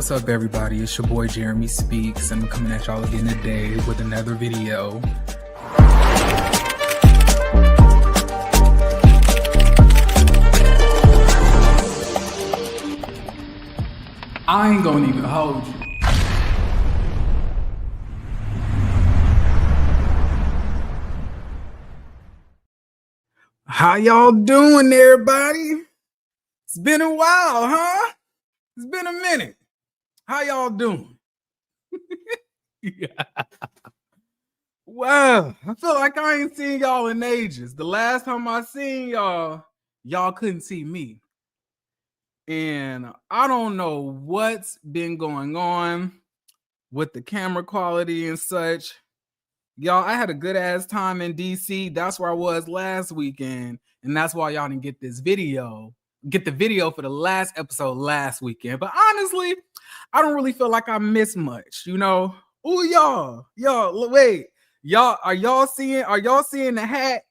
What's up, everybody? It's your boy Jeremy Speaks, and I'm coming at y'all again today with another video. I ain't gonna even hold you. How y'all doing, everybody? It's been a while, huh? It's been a minute. How y'all doing? Yeah. Wow, I feel like I ain't seen y'all in ages. The last time I seen y'all couldn't see me. And I don't know what's been going on with the camera quality and such. Y'all, I had a good ass time in DC. That's where I was last weekend. And that's why y'all didn't get this video. Get the video for the last episode last weekend. But honestly, I don't really feel like I missed much, you know. Oh, y'all, wait. Y'all, are y'all seeing the hat?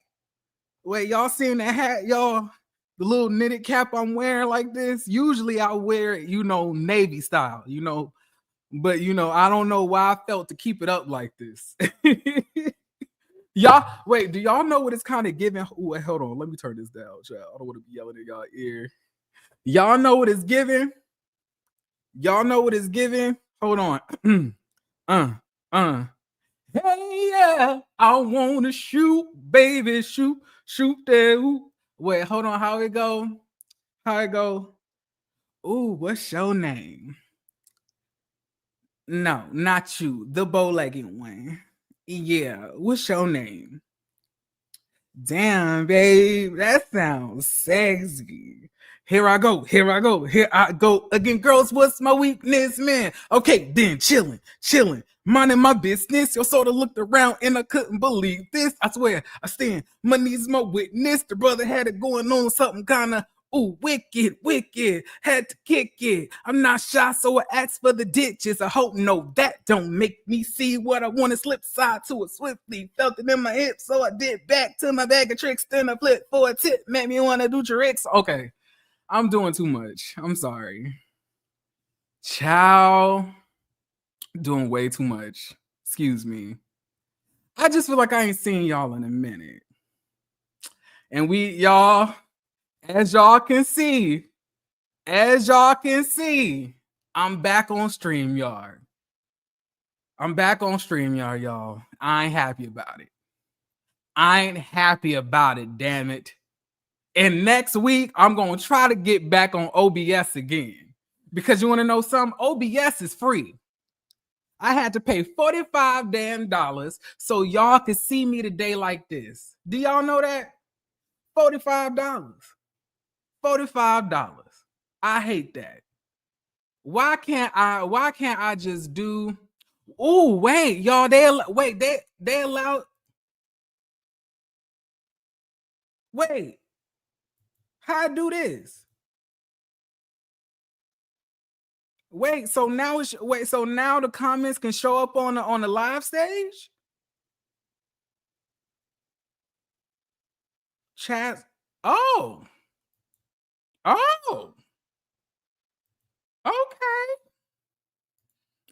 Wait, y'all seeing the hat, y'all? The little knitted cap I'm wearing like this. Usually I wear it, Navy style, but I don't know why I felt to keep it up like this. Y'all, wait, do y'all know what it's kind of giving? Ooh, hold on, let me turn this down, child. I don't want to be yelling in y'all ear. Y'all know what it's giving? Y'all know what it's giving? Hold on. Hey, yeah, I want to shoot, baby, shoot that. Wait, hold on. How it go? Ooh, what's your name? No, not you. The bow-legged one. Yeah, what's your name? Damn, babe, that sounds sexy. Here I go again, girls. What's my weakness, man? Okay, then chilling, minding my business. Yo, sort of looked around and I couldn't believe this. I swear, I stand. Money's my witness. The brother had it going on, something kind of wicked. Had to kick it. I'm not shy, so I asked for the ditches. I hope no, that don't make me see what I want to slip side to it swiftly. Felt it in my hips, so I did back to my bag of tricks. Then I flipped for a tip, made me want to do tricks. Okay. I'm doing too much. I'm sorry. Ciao. Doing way too much. Excuse me. I just feel like I ain't seen y'all in a minute. And y'all, as y'all can see, I'm back on StreamYard. Y'all. I ain't happy about it, damn it. And next week, I'm going to try to get back on OBS again. Because you want to know something? OBS is free. I had to pay $45 damn so y'all could see me today like this. Do y'all know that? $45. $45. I hate that. Why can't I just do... Oh, wait, y'all, they allow... Wait. How I do this? Wait, so now the comments can show up on the live stage? Chat. Oh. Okay.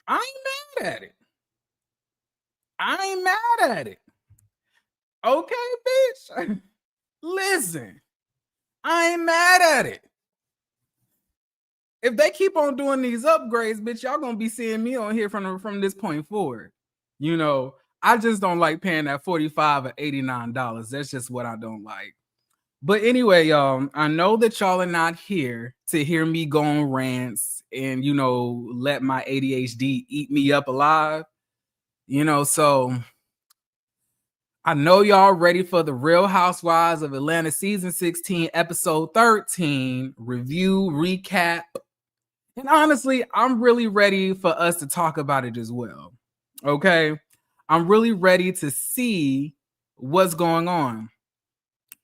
I ain't mad at it. Okay, bitch. Listen. I ain't mad at it. If they keep on doing these upgrades, bitch, y'all gonna be seeing me on here from this point forward. I just don't like paying that $45 or $89. That's just what I don't like. But anyway, y'all, I know that y'all are not here to hear me go on rants and, let my ADHD eat me up alive. So I know y'all ready for the Real Housewives of Atlanta season 16, episode 13 review recap. And honestly, I'm really ready for us to talk about it as well. Okay? I'm really ready to see what's going on.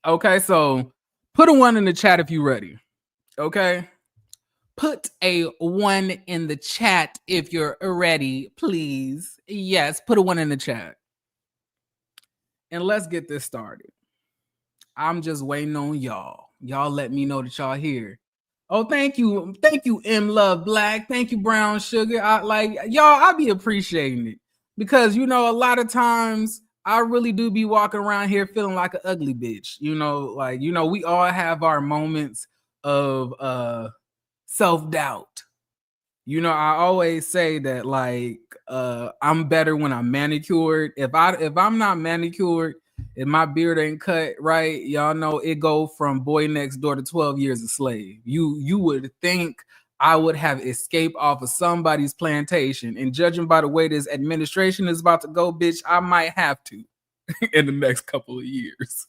Okay, so put a 1 in the chat if you're ready. Okay? Put a 1 in the chat if you're ready, please. Yes, put a 1 in the chat. And let's get this started. I'm just waiting on y'all. Y'all let me know that y'all here. Oh, thank you, M Love Black. Thank you, Brown Sugar. I be appreciating it because a lot of times I really do be walking around here feeling like an ugly bitch. We all have our moments of self-doubt. I always say that I'm better when I'm manicured. If I'm not manicured, if my beard ain't cut right, y'all know it go from boy next door to 12 years a slave. You would think I would have escaped off of somebody's plantation, and judging by the way this administration is about to go, bitch, I might have to in the next couple of years.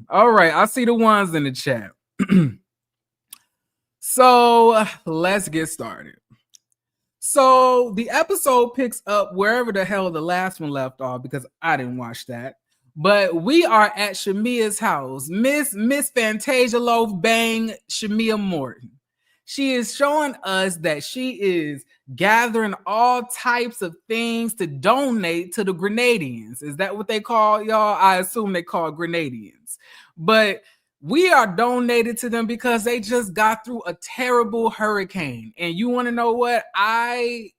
All right, I see the ones in the chat. So let's get started. So the episode picks up wherever the hell the last one left off because I didn't watch that. But we are at Shamia's house. Miss Fantasia Loaf Bang Shamia Morton. She is showing us that she is gathering all types of things to donate to the Grenadians. Is that what they call y'all? I assume they call Grenadians. But we are donated to them because they just got through a terrible hurricane. And you want to know what? I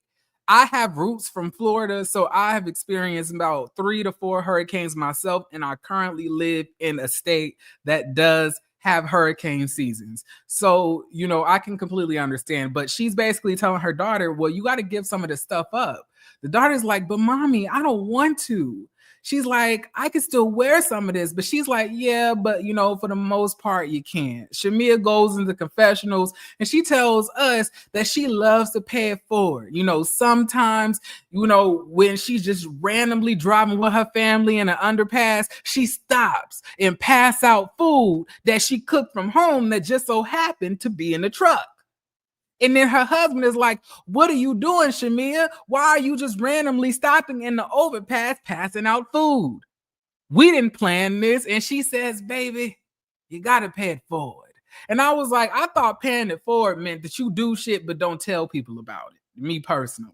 have roots from Florida, so I have experienced about 3 to 4 hurricanes myself, and I currently live in a state that does have hurricane seasons. So, I can completely understand. But she's basically telling her daughter, well, you got to give some of this stuff up. The daughter's like, but mommy, I don't want to. She's like, I can still wear some of this, but she's like, yeah, but for the most part, you can't. Shamia goes into confessionals and she tells us that she loves to pay it forward. Sometimes, when she's just randomly driving with her family in an underpass, she stops and pass out food that she cooked from home that just so happened to be in the truck. And then her husband is like, what are you doing, Shamia? Why are you just randomly stopping in the overpass, passing out food? We didn't plan this. And she says, baby, you got to pay it forward. And I was like, I thought paying it forward meant that you do shit, but don't tell people about it. Me personally.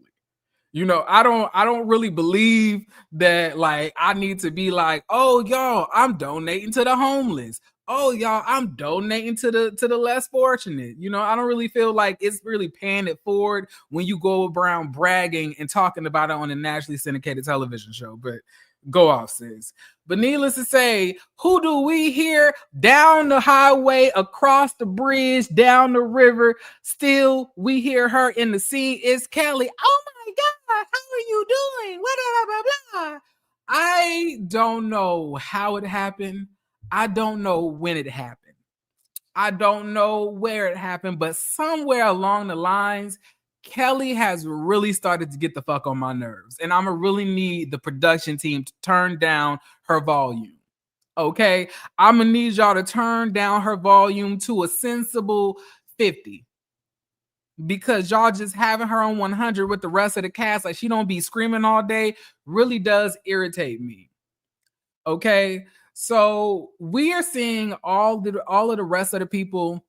I don't really believe that I need to be like, oh, y'all, I'm donating to the homeless. Oh, y'all, I'm donating to the less fortunate. I don't really feel like it's really paying it forward when you go around bragging and talking about it on a nationally syndicated television show. But go off, sis. But needless to say, who do we hear down the highway, across the bridge, down the river? Still, we hear her in the scene. It's Kelly. Oh my God, how are you doing? Blah, blah, blah, blah. I don't know how it happened. I don't know when it happened. I don't know where it happened, but somewhere along the lines, Kelly has really started to get the fuck on my nerves. And I'm going to really need the production team to turn down her volume. Okay? I'm going to need y'all to turn down her volume to a sensible 50. Because y'all just having her on 100 with the rest of the cast, like she don't be screaming all day, really does irritate me. Okay? So we are seeing all of the rest of the people,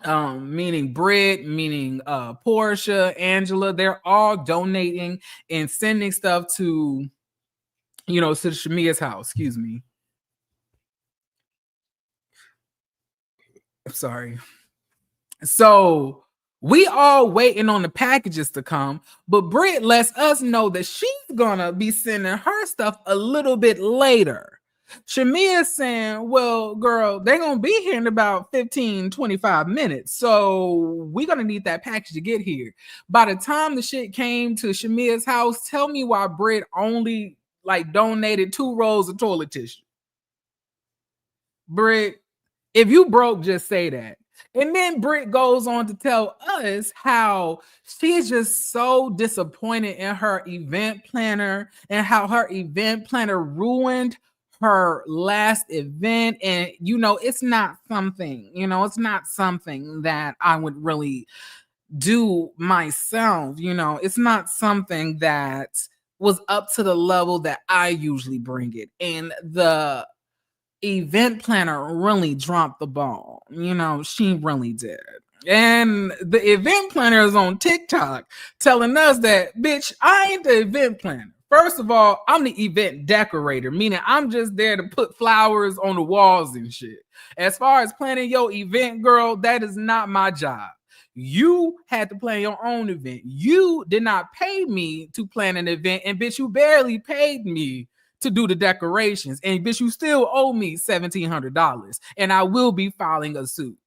meaning Britt, meaning Porsha, Angela, they're all donating and sending stuff to, to Shamia's house. Excuse me. I'm sorry. So we all waiting on the packages to come, but Britt lets us know that she's gonna be sending her stuff a little bit later. Shamia's saying, well, girl, they're going to be here in about 15, 25 minutes. So we're going to need that package to get here. By the time the shit came to Shamia's house, tell me why Britt only donated 2 rolls of toilet tissue. Britt, if you broke, just say that. And then Britt goes on to tell us how she's just so disappointed in her event planner and how her event planner ruined her last event. And it's not something that I would really do myself. It's not something that was up to the level that I usually bring it. And the event planner really dropped the ball. She really did. And the event planner is on TikTok telling us that, bitch, I ain't the event planner. First of all, I'm the event decorator, meaning I'm just there to put flowers on the walls and shit. As far as planning your event, girl, that is not my job. You had to plan your own event. You did not pay me to plan an event, and bitch, you barely paid me to do the decorations, and bitch, you still owe me $1,700, and I will be filing a suit.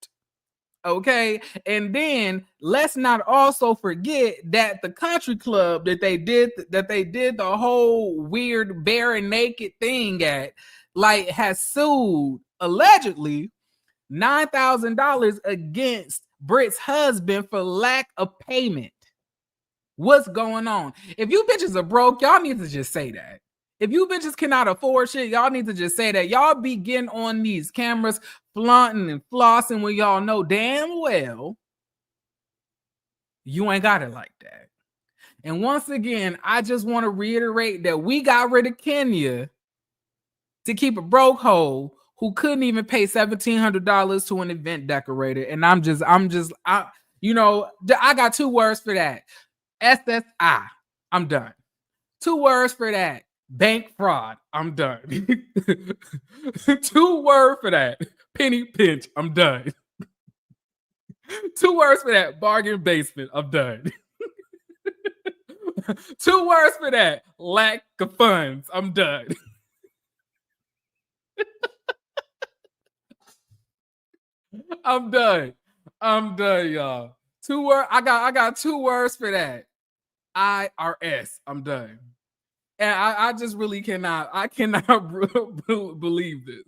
Okay, and then let's not also forget that the country club that they did the whole weird bare and naked thing at, like, has sued allegedly $9,000 against Britt's husband for lack of payment. What's going on? If you bitches are broke, y'all need to just say that. If you bitches cannot afford shit, y'all need to just say that. Y'all be getting on these cameras, flaunting and flossing when y'all know damn well you ain't got it like that. And once again, I just want to reiterate that we got rid of Kenya to keep a broke hoe who couldn't even pay $1,700 to an event decorator. And I got 2 words for that. SSI. I'm done. 2 words for that. Bank fraud. I'm done. 2 words for that. Penny pinch. I'm done. 2 words for that. Bargain basement. I'm done. 2 words for that. Lack of funds. I'm done. I'm done. I'm done, y'all. 2 words. I got 2 words for that. IRS. I'm done. And I just really cannot. I cannot believe this.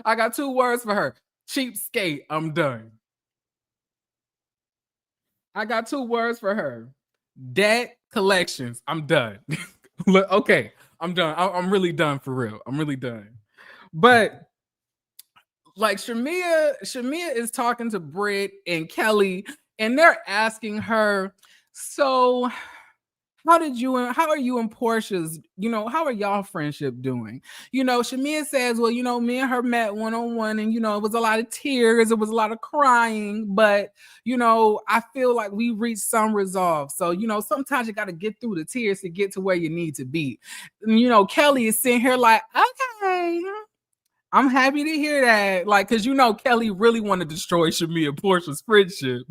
I got 2 words for her. Cheapskate. I'm done. I got 2 words for her. Debt collections. I'm done. Okay, I'm done. I'm really done for real. I'm really done. But like Shamia is talking to Britt and Kelly, and they're asking her, so how are you and Porsha's, how are y'all friendship doing? Shamia says, well, me and her met one-on-one, and, it was a lot of tears. It was a lot of crying, but, I feel like we reached some resolve. So, sometimes you got to get through the tears to get to where you need to be. And, Kelly is sitting here like, okay, I'm happy to hear that. Like, because Kelly really want to destroy Shamia and Porsha's friendship,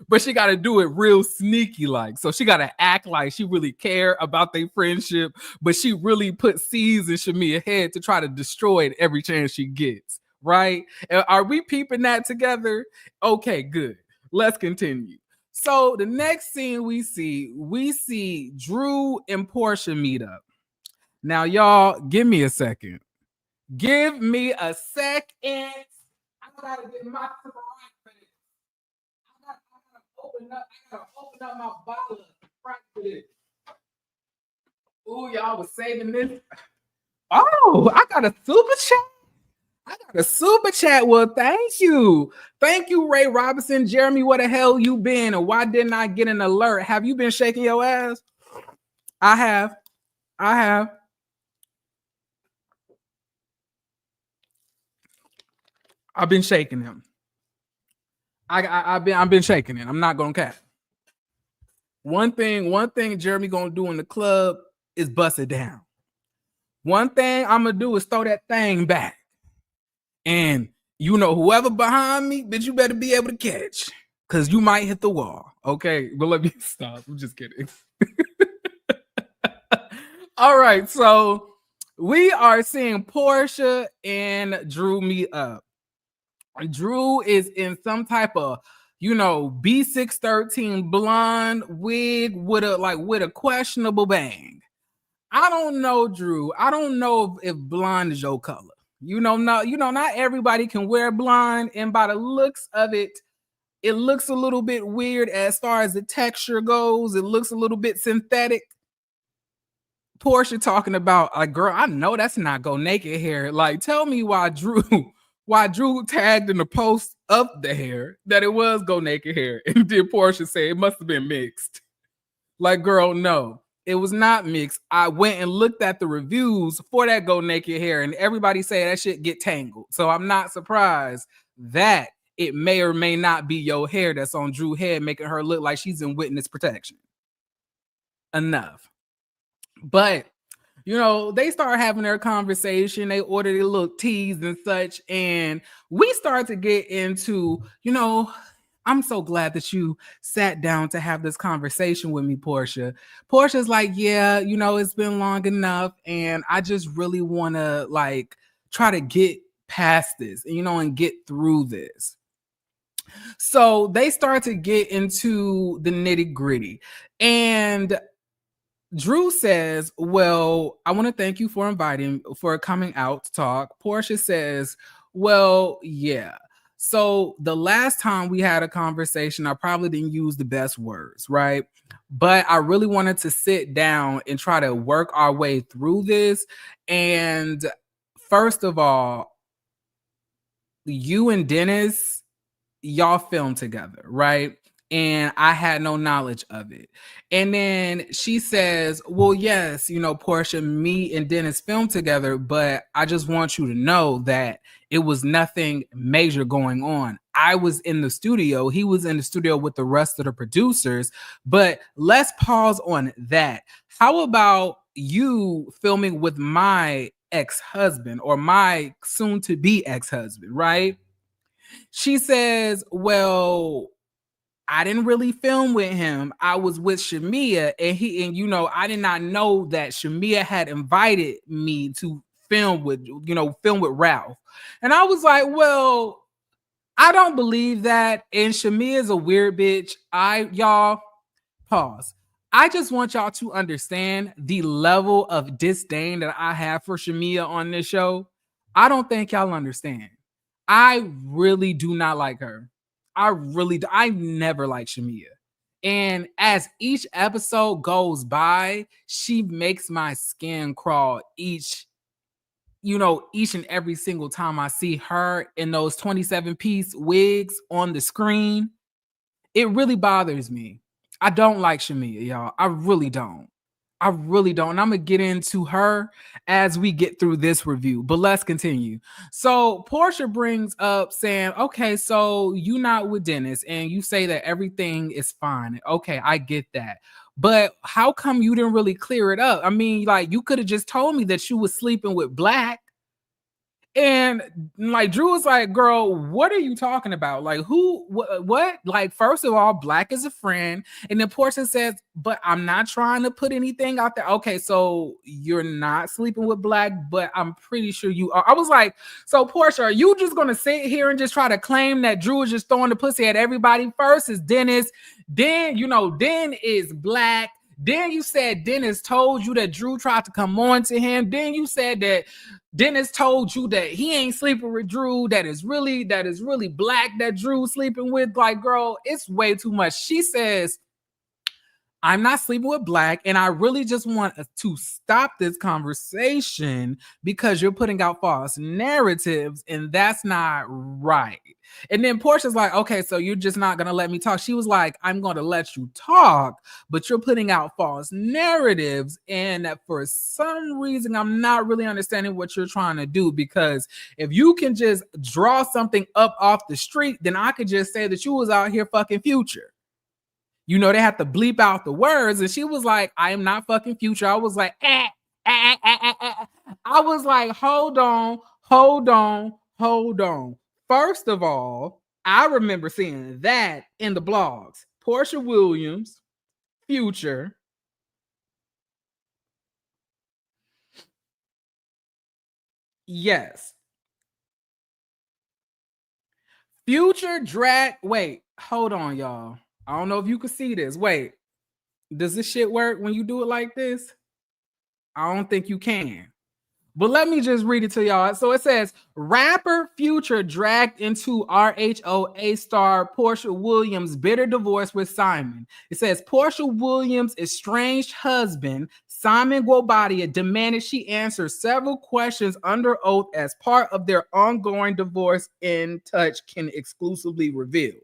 but she got to do it real sneaky like. So she got to act like she really care about their friendship, but she really put seeds in Shamia's head to try to destroy it every chance she gets. Right? Are we peeping that together? Okay, good. Let's continue. So the next scene we see Drew and Porsha meet up. Now, y'all, give me a second. Give me a second. I gotta get my right for this. I gotta open up my bottle right for this. Ooh, y'all was saving this. Oh, I got a super chat. Well, thank you. Thank you, Ray Robinson. Jeremy, where the hell you been? And why didn't I get an alert? Have you been shaking your ass? I have. I've been shaking him. I've been shaking it. I'm not gonna cap. One thing Jeremy gonna do in the club is bust it down. One thing I'm gonna do is throw that thing back. And whoever behind me, bitch, you better be able to catch, because you might hit the wall. Okay, but let me stop. I'm just kidding. All right, so we are seeing Porsha and Drew meet up. Drew is in some type of, B613 blonde wig with a questionable bang. I don't know, Drew. I don't know if blonde is your color. Not everybody can wear blonde, and by the looks of it, it looks a little bit weird as far as the texture goes. It looks a little bit synthetic. Porsha talking about, like, girl, I know that's not go naked hair. Like, tell me why Drew tagged in the post of the hair that it was go naked hair, and did Porsha say it must have been mixed? Like, girl, no, it was not mixed. I went and looked at the reviews for that go naked hair, and everybody say that shit get tangled. So I'm not surprised that it may or may not be your hair that's on Drew's head, making her look like she's in witness protection. Enough. But they start having their conversation. They order their little teas and such. And we start to get into, I'm so glad that you sat down to have this conversation with me, Porsha. Portia's like, yeah, it's been long enough. And I just really want to try to get past this, and get through this. So they start to get into the nitty gritty. And Drew says, well, I want to thank you for coming out to talk. Porsha says, well, yeah. So the last time we had a conversation, I probably didn't use the best words, right? But I really wanted to sit down and try to work our way through this. And first of all, you and Dennis, y'all filmed together, right? And I had no knowledge of it. And then she says, well, yes, Porsha, me and Dennis filmed together, but I just want you to know that it was nothing major going on. I was in the studio. He was in the studio with the rest of the producers. But let's pause on that. How about you filming with my ex-husband or my soon-to-be ex-husband, right? She says, well, I didn't really film with him. I was with Shamia, and I did not know that Shamia had invited me to film with Ralph. And I was like, well, I don't believe that. And Shamia is a weird bitch. Y'all, pause. I just want y'all to understand the level of disdain that I have for Shamia on this show. I don't think y'all understand. I really do not like her. I never liked Shamia. And as each episode goes by, she makes my skin crawl each and every single time I see her in those 27-piece wigs on the screen. It really bothers me. I don't like Shamia, y'all. I really don't. And I'm going to get into her as we get through this review. But let's continue. So Porsha brings up saying, okay, so you not with Dennis and you say that everything is fine. Okay, I get that. But how come you didn't really clear it up? I mean, you could have just told me that you was sleeping with Black. And Drew was like, girl, what are you talking about? What? First of all, Black is a friend. And then Porsha says, but I'm not trying to put anything out there. Okay, so you're not sleeping with Black, but I'm pretty sure you are. I was like, so Porsha, are you just going to sit here and just try to claim that Drew is just throwing the pussy at everybody? First is Dennis. Then, then is Black. Then you said Dennis told you that Drew tried to come on to him. Then you said that Dennis told you that he ain't sleeping with Drew. That is really Black that Drew sleeping with. Girl, it's way too much. She says, I'm not sleeping with Black, and I really just want to stop this conversation because you're putting out false narratives, and that's not right. And then Porsha's like, okay, so you're just not going to let me talk. She was like, I'm going to let you talk, but you're putting out false narratives, and for some reason, I'm not really understanding what you're trying to do, because if you can just draw something up off the street, then I could just say that you was out here fucking Future. They have to bleep out the words. And she was like, I am not fucking Future. I was like, I was like, hold on. First of all, I remember seeing that in the blogs. Porsha Williams, Future. Yes. Future drag. Wait, hold on, y'all. I don't know if you can see this. Wait, does this shit work when you do it like this? I don't think you can. But let me just read it to y'all. So it says, rapper Future dragged into RHOA star Porsha Williams' bitter divorce with Simon. It says, Porsha Williams' estranged husband, Simon Guobadia, demanded she answer several questions under oath as part of their ongoing divorce. In Touch can exclusively reveal.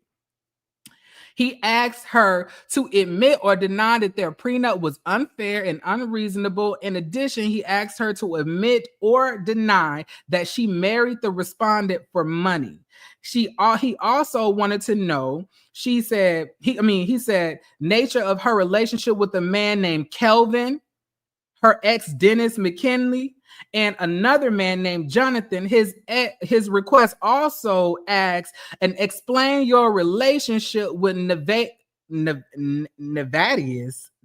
He asked her to admit or deny that their prenup was unfair and unreasonable. In addition, he asked her to admit or deny that she married the respondent for money. He also wanted to know, he said, nature of her relationship with a man named Kelvin, her ex Dennis McKinley, and another man named Jonathan. His request also asks and explain your relationship with Nevadius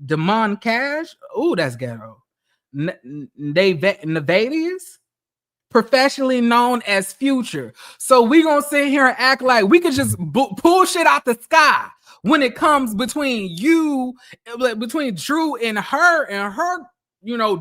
Demon Cash. Oh, that's ghetto. Nevadius, professionally known as Future. So we gonna sit here and act like we could just pull shit out the sky when it comes between Drew and her,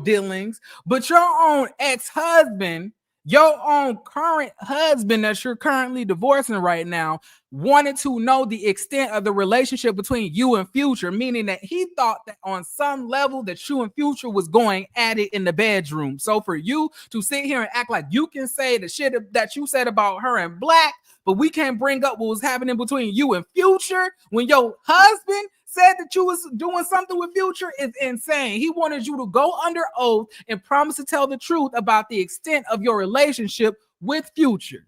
dealings, but your own ex-husband, your own current husband that you're currently divorcing right now, wanted to know the extent of the relationship between you and Future, meaning that he thought that on some level that you and Future was going at it in the bedroom. So for you to sit here and act like you can say the shit that you said about her and Black, but we can't bring up what was happening between you and Future when your husband said that you was doing something with Future is insane. He wanted you to go under oath and promise to tell the truth about the extent of your relationship with Future.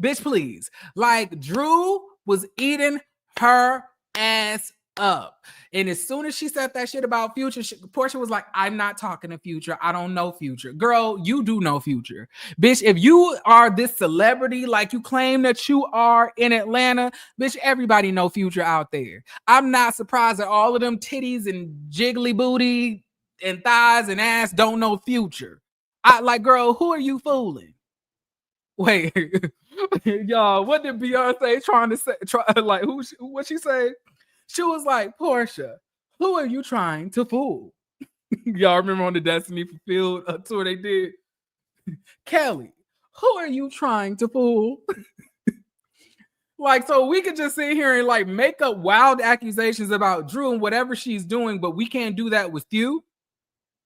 Bitch, please. Like, Drew was eating her ass up. And as soon as she said that shit about Future, Porsha was like, I'm not talking to Future. I don't know Future. Girl, you do know Future. Bitch, if you are this celebrity like you claim that you are in Atlanta, bitch, everybody know Future out there. I'm not surprised that all of them titties and jiggly booty and thighs and ass don't know Future. Girl, who are you fooling? Wait, y'all, what did Beyonce trying to say? What she say? She was like, Porsha, who are you trying to fool? Y'all remember on the Destiny Fulfilled tour they did? Kelly, who are you trying to fool? So we could just sit here and make up wild accusations about Drew and whatever she's doing, but we can't do that with you.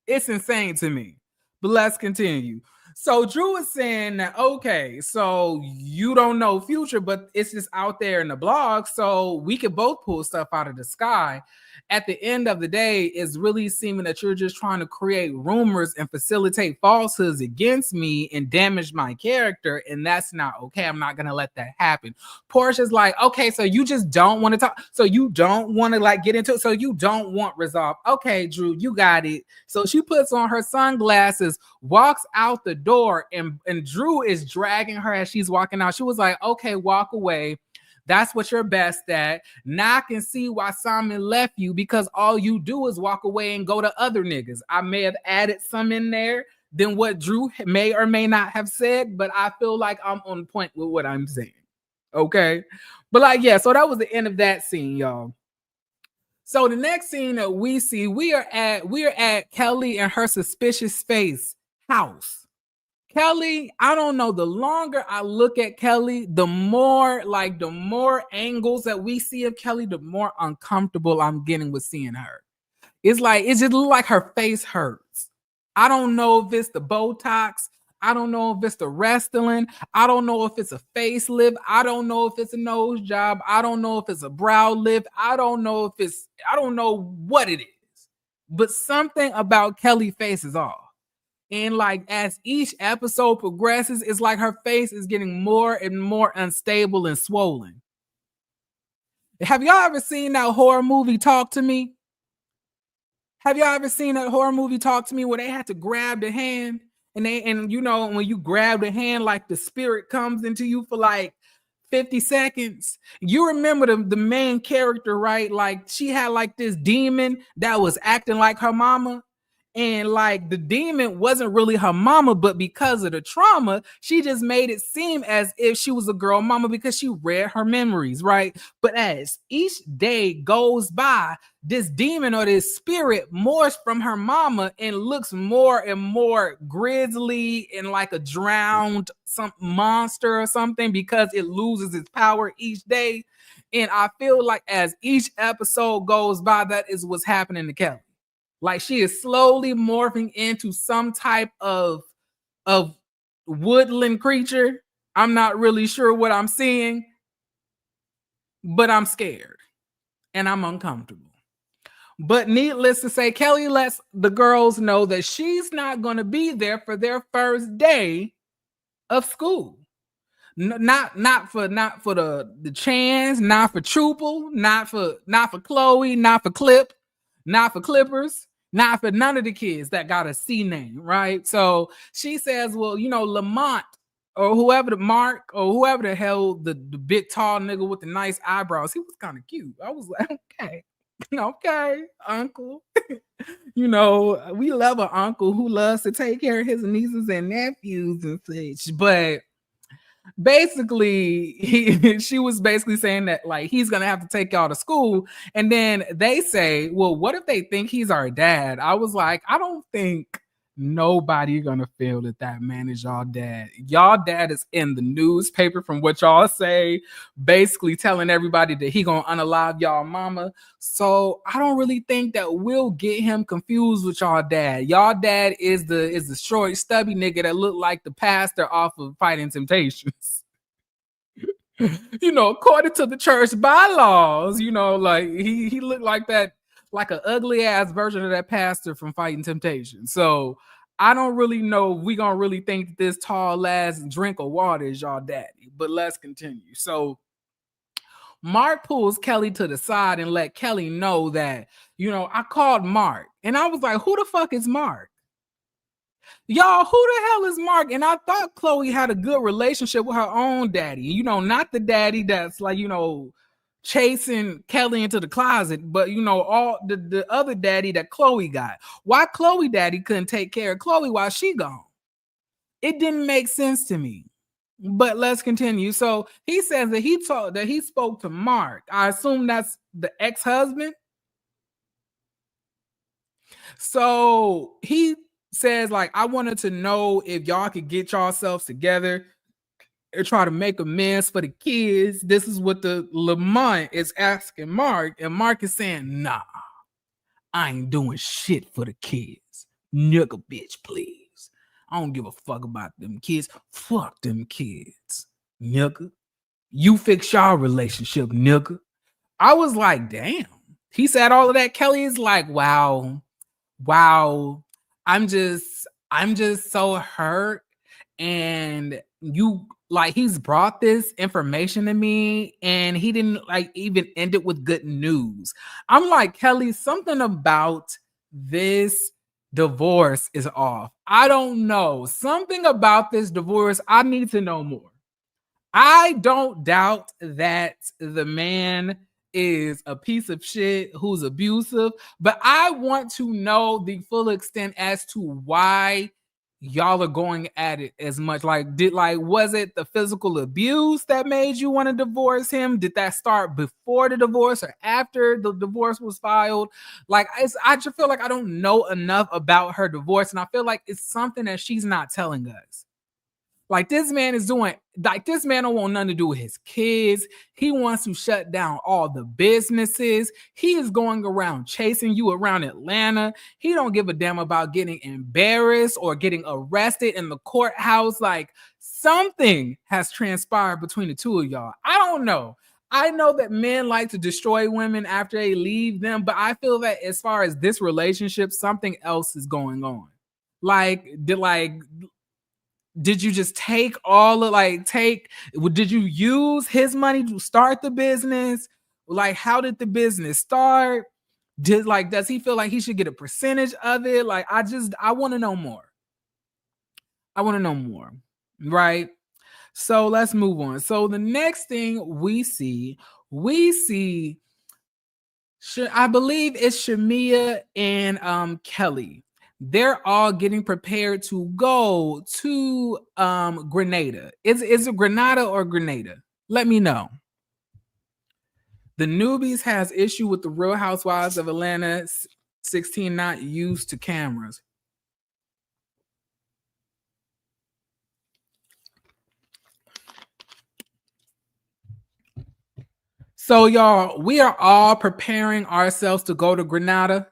It's insane to me. But let's continue. So Drew is saying that, okay, so you don't know Future, but it's just out there in the blog, so we could both pull stuff out of the sky. At the end of the day, it's really seeming that you're just trying to create rumors and facilitate falsehoods against me and damage my character, and that's not okay. I'm not going to let that happen. Porsha's like, okay, so you just don't want to talk. So you don't want to get into it. So you don't want resolve. Okay, Drew, you got it. So she puts on her sunglasses, walks out the door, and Drew is dragging her as she's walking out. She was like, okay, walk away. That's what you're best at. Now I can see why Simon left you, because all you do is walk away and go to other niggas. I may have added some in there than what Drew may or may not have said, but I feel like I'm on point with what I'm saying. Okay. But so that was the end of that scene, y'all. So the next scene that we see, we are at Kelly and her suspicious face house. Kelly, I don't know, the longer I look at Kelly, the more angles that we see of Kelly, the more uncomfortable I'm getting with seeing her. It just looks like her face hurts. I don't know if it's the Botox. I don't know if it's the Restylane. I don't know if it's a facelift. I don't know if it's a nose job. I don't know if it's a brow lift. I don't know what it is. But something about Kelly's face is off. And as each episode progresses, it's like her face is getting more and more unstable and swollen. Have y'all ever seen that horror movie Talk to Me? Have y'all ever seen that horror movie Talk to Me where they had to grab the hand and when you grab the hand, the spirit comes into you for 50 seconds. You remember the main character, right? She had this demon that was acting like her mama. And the demon wasn't really her mama, but because of the trauma, she just made it seem as if she was a girl mama because she read her memories, right? But as each day goes by, this demon or this spirit morphs from her mama and looks more and more grisly and like a drowned monster or something because it loses its power each day. And I feel like as each episode goes by, that is what's happening to Kelly. She is slowly morphing into some type of woodland creature. I'm not really sure what I'm seeing, but I'm scared and I'm uncomfortable. But needless to say, Kelly lets the girls know that she's not going to be there for their first day of school. Not for the Chans, not for Trouble, not for Chloe, not for Clip, not for Clippers. Not for none of the kids that got a C name, right? So she says, well, Lamont or whoever the Mark or whoever the hell the big tall nigga with the nice eyebrows, he was kind of cute. I was like, okay, uncle. We love an uncle who loves to take care of his nieces and nephews and such. But basically, she was basically saying that like he's gonna have to take y'all to school. And then they say, well, what if they think he's our dad? I was like, I don't think nobody gonna feel that man is y'all dad. Y'all dad is in the newspaper from what y'all say, basically telling everybody that he gonna unalive y'all mama. So I don't really think that we'll get him confused with y'all dad. Y'all dad is the short stubby nigga that looked like the pastor off of Fighting Temptations. According to the church bylaws, like he looked like that, like an ugly ass version of that pastor from Fighting Temptation. So I don't really know if we gonna really think that this tall ass drink of water is y'all daddy, but let's continue. So Mark pulls Kelly to the side and let Kelly know that, I called Mark and I was like, who the fuck is Mark? Y'all, who the hell is Mark? And I thought Chloe had a good relationship with her own daddy, not the daddy that's like, chasing Kelly into the closet, but all the other daddy that Chloe got. Why Chloe daddy couldn't take care of Chloe while she gone? It didn't make sense to me. But let's continue. So he says that he spoke to Mark. I assume that's the ex-husband. So he says, like, I wanted to know if y'all could get yourselves together and try to make amends for the kids. This is what the Lamont is asking Mark, and Mark is saying, nah, I ain't doing shit for the kids. Nigga, bitch, please. I don't give a fuck about them kids. Fuck them kids, nigga. You fix y'all relationship, nigga. I was like, damn. He said all of that. Kelly is like, wow. I'm just so hurt. And he's brought this information to me and he didn't even end it with good news. I'm like, Kelly, something about this divorce is off. I don't know. Something about this divorce, I need to know more. I don't doubt that the man is a piece of shit who's abusive, but I want to know the full extent as to why y'all are going at it as much. Was it the physical abuse that made you want to divorce him? Did that start before the divorce or after the divorce was filed? I just feel like I don't know enough about her divorce, and I feel like it's something that she's not telling us. This man don't want nothing to do with his kids. He wants to shut down all the businesses. He is going around chasing you around Atlanta. He don't give a damn about getting embarrassed or getting arrested in the courthouse. Something has transpired between the two of y'all. I don't know. I know that men like to destroy women after they leave them, but I feel that as far as this relationship, something else is going on. Did you just take did you use his money to start the business? How did the business start? Does he feel like he should get a percentage of it? I want to know more. Right? So let's move on. So the next thing we see, I believe it's Shamia and Kelly. They're all getting prepared to go to Grenada. Is it Grenada or Grenada? Let me know. The Newbies has issue with the Real Housewives of Atlanta 16 not used to cameras. So y'all, we are all preparing ourselves to go to Grenada.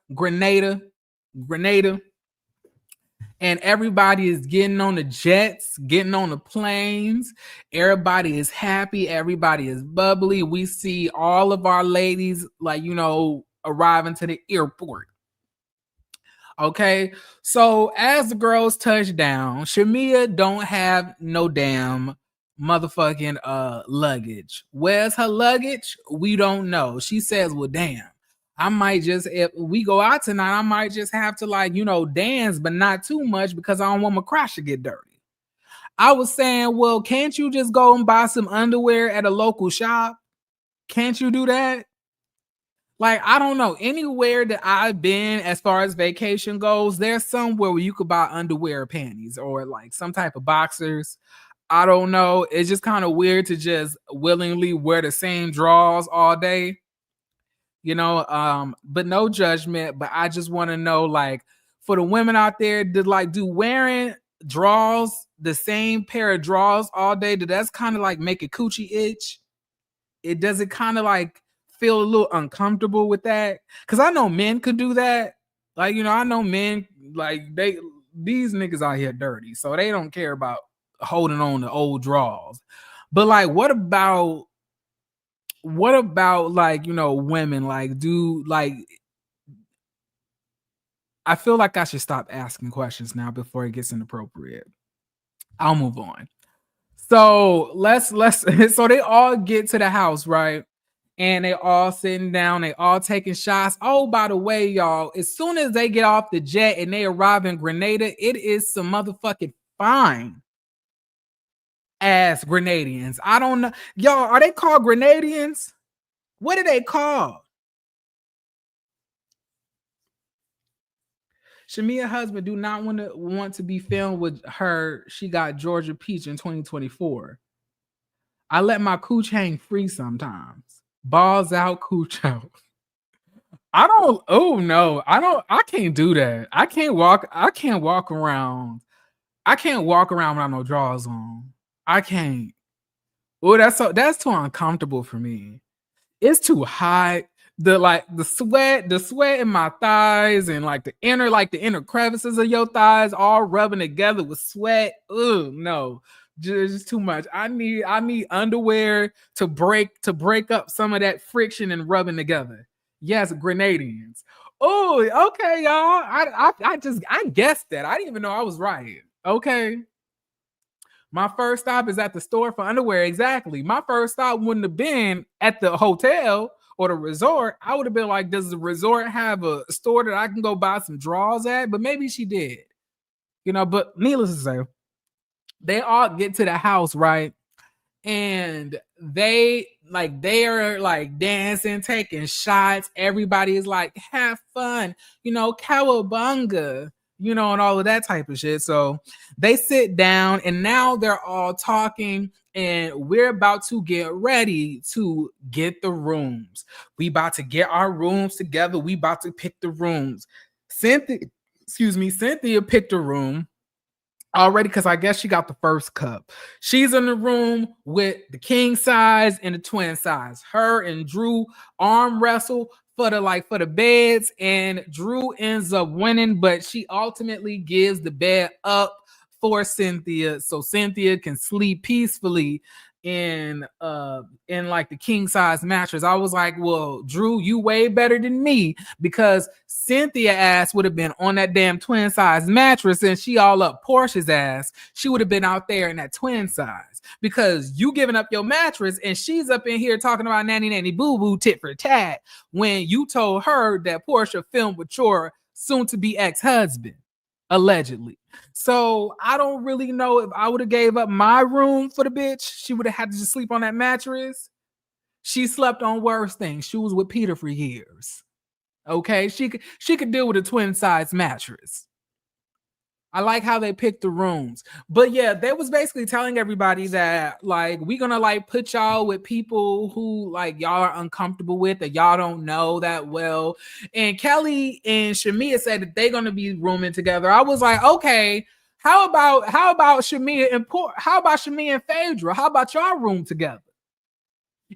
And everybody is getting on the jets, getting on the planes. Everybody is happy. Everybody is bubbly. We see all of our ladies, arriving to the airport. Okay. So as the girls touch down, Shamia don't have no damn motherfucking luggage. Where's her luggage? We don't know. She says, well, damn, I might just, if we go out tonight, I might just have to like, dance, but not too much because I don't want my crotch to get dirty. I was saying, well, can't you just go and buy some underwear at a local shop? Can't you do that? Like, I don't know. Anywhere that I've been as far as vacation goes, there's somewhere where you could buy underwear or panties or like some type of boxers. I don't know. It's just kind of weird to just willingly wear the same drawers all day. But no judgment. But I just want to know, like, for the women out there, do wearing drawers, the same pair of drawers all day, that's kind of like make a coochie itch? It does it kind of like feel a little uncomfortable with that? Because I know men could do that. Like, I know men, like, these niggas out here dirty, so they don't care about holding on to old drawers. But like, what about like, women? Like, I feel like I should stop asking questions now before it gets inappropriate. I'll move on. So let's so they all get to the house, right? And they all sitting down, they all taking shots. Oh, by the way, y'all, as soon as they get off the jet and they arrive in Grenada, it is some motherfucking fine ass Grenadians. I don't know. Y'all, are they called Grenadians? What are they called? Shamia's husband do not want to be filmed with her. She got Georgia Peach in 2024. I let my cooch hang free sometimes. Balls out, cooch out. I can't do that. I can't walk around. I can't walk around without no drawers on. I can't. Oh, that's too uncomfortable for me. It's too hot. The sweat in my thighs and like the inner crevices of your thighs all rubbing together with sweat. Ugh, no. Just too much. I need underwear to break up some of that friction and rubbing together. Yes, Grenadians. Oh, okay, y'all. I guessed that. I didn't even know I was right. Okay. My first stop is at the store for underwear. Exactly. My first stop wouldn't have been at the hotel or the resort. I would have been like, does the resort have a store that I can go buy some drawers at? But maybe she did. But needless to say, they all get to the house, right? And they're like dancing, taking shots. Everybody is like, have fun, cowabunga, and all of that type of shit. So they sit down and now they're all talking and we're about to get ready to get the rooms. We about to get our rooms together. We about to pick the rooms. Cynthia picked a room already because I guess she got the first cup. She's in the room with the king size and the twin size. Her and Drew arm wrestle for the beds, and Drew ends up winning, but she ultimately gives the bed up for Cynthia so Cynthia can sleep peacefully in like the king size mattress. I was like, well, Drew, you way better than me, because Cynthia ass would have been on that damn twin size mattress and she all up Porsha's ass. She would have been out there in that twin size because you giving up your mattress and she's up in here talking about nanny boo boo tit for tat when you told her that Porsha filmed with your soon to be ex-husband, allegedly. So I don't really know if I would have gave up my room for the bitch. She would have had to just sleep on that mattress. She slept on worse things. She was with Peter for years. Okay, she could deal with a twin size mattress. I like how they picked the rooms. But yeah, they was basically telling everybody that like we're gonna like put y'all with people who like y'all are uncomfortable with, that y'all don't know that well. And Kelly and Shamia said that they're gonna be rooming together. I was like, okay, how about Shamia and Phaedra? How about y'all room together?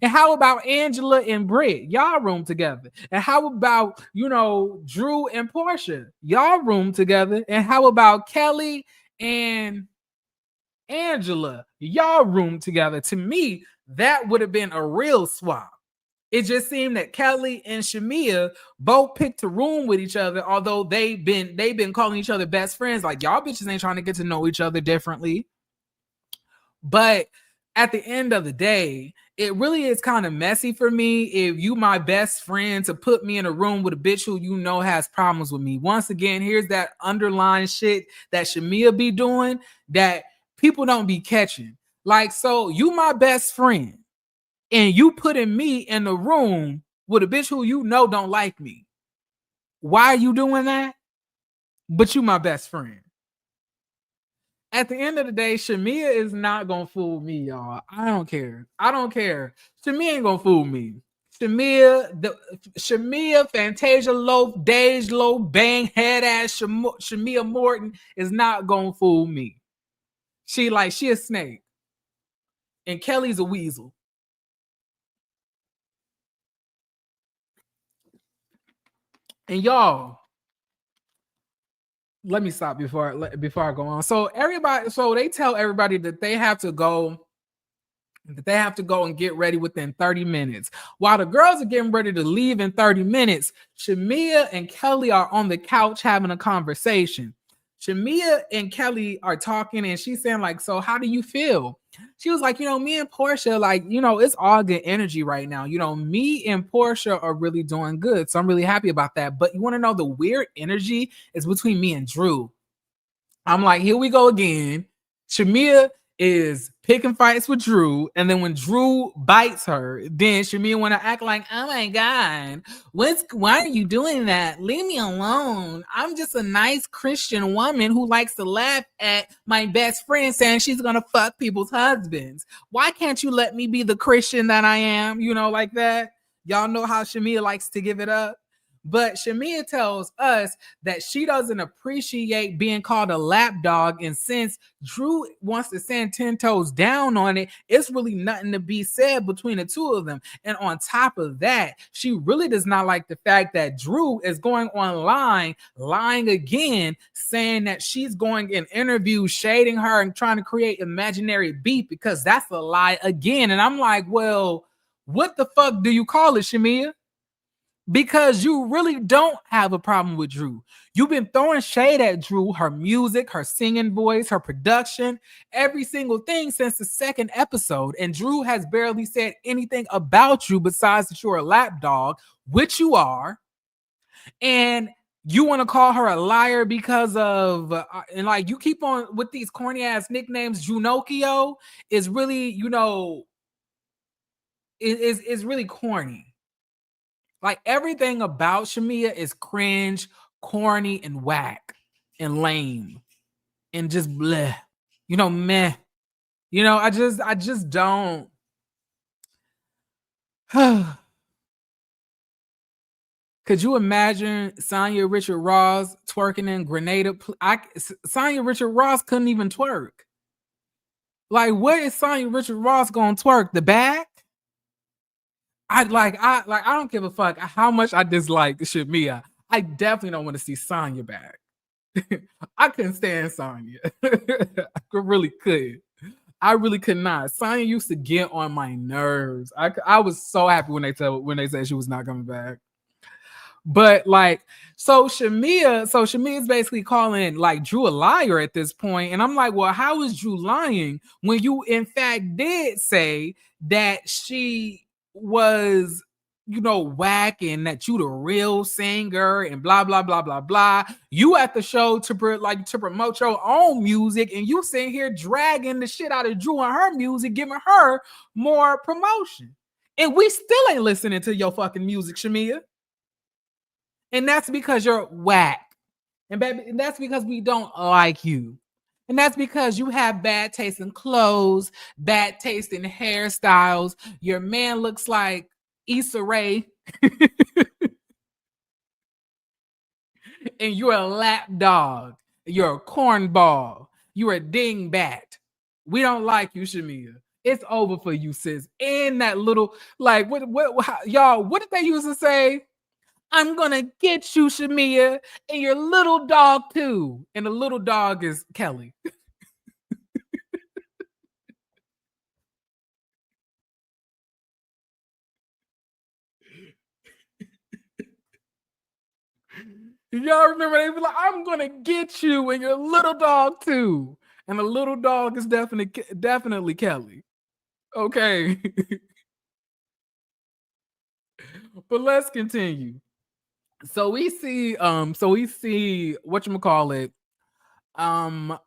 And how about Angela and Britt? Y'all room together. And how about, Drew and Porsha? Y'all room together. And how about Kelly and Angela? Y'all room together. To me, that would have been a real swap. It just seemed that Kelly and Shamia both picked a room with each other, although they've been calling each other best friends. Like, y'all bitches ain't trying to get to know each other differently. But at the end of the day, it really is kind of messy for me if you my best friend to put me in a room with a bitch who you know has problems with me. Once again, here's that underlying shit that Shamia be doing that people don't be catching. Like, so you my best friend and you putting me in the room with a bitch who you know don't like me. Why are you doing that? But you my best friend. At the end of the day, Shamia is not gonna fool me, y'all. I don't care. Shamia ain't gonna fool me. Shamia, Fantasia Loaf, Dej Loaf, bang head ass Shamia Morton is not gonna fool me. She a snake, and Kelly's a weasel. And y'all, let me stop before I go on. So they tell everybody that they have to go and get ready within 30 minutes. While the girls are getting ready to leave in 30 minutes, Shamia and Kelly are on the couch having a conversation. Shamia and Kelly are talking and she's saying like, so how do you feel? She was like, me and Porsha, like, it's all good energy right now. Me and Porsha are really doing good. So I'm really happy about that. But you want to know the weird energy is between me and Drew. I'm like, here we go again. Shamia is picking fights with Drew, and then when Drew bites her, then Shamia want to act like, oh my God, why are you doing that? Leave me alone. I'm just a nice Christian woman who likes to laugh at my best friend saying she's gonna fuck people's husbands. Why can't you let me be the Christian that I am? Like that. Y'all know how Shamia likes to give it up. But Shamia tells us that she doesn't appreciate being called a lapdog. And since Drew wants to send 10 toes down on it, it's really nothing to be said between the two of them. And on top of that, she really does not like the fact that Drew is going online, lying again, saying that she's going in interviews, shading her and trying to create imaginary beef because that's a lie again. And I'm like, well, what the fuck do you call it, Shamia? Because you really don't have a problem with Drew. You've been throwing shade at Drew, her music, her singing voice, her production, every single thing since the second episode. And Drew has barely said anything about you besides that you're a lapdog, which you are. And you want to call her a liar because of, and like you keep on with these corny ass nicknames. Junokio is really, is really corny. Like everything about Shamia is cringe, corny, and whack, and lame, and just bleh. Meh. I just don't. Could you imagine Sonya Richard Ross twerking in Grenada? Sonya Richard Ross couldn't even twerk. Like, what is Sonya Richard Ross gonna twerk? The back? I don't give a fuck how much I dislike Shamia. I definitely don't want to see Sonya back. I couldn't stand Sonya. I really could. I really could not. Sonya used to get on my nerves. I was so happy when they said she was not coming back. But so Shamia's basically calling like Drew a liar at this point. And I'm like, well, how is Drew lying when you in fact did say that she was whacking, that you the real singer and blah blah blah blah blah. You at the show to promote your own music, and you sitting here dragging the shit out of Drew and her music, giving her more promotion, and we still ain't listening to your fucking music, Shamia. And that's because you're whack, and baby, and that's because we don't like you. And that's because you have bad taste in clothes, bad taste in hairstyles. Your man looks like Issa Rae. And you're a lap dog. You're a cornball. You're a dingbat. We don't like you, Shamia. It's over for you, sis. And that little, y'all, what did they used to say? I'm gonna get you, Shamia, and your little dog too. And the little dog is Kelly. Y'all remember they be like, I'm gonna get you and your little dog too. And the little dog is definitely Kelly. Okay. But let's continue. So we see whatchamacallit,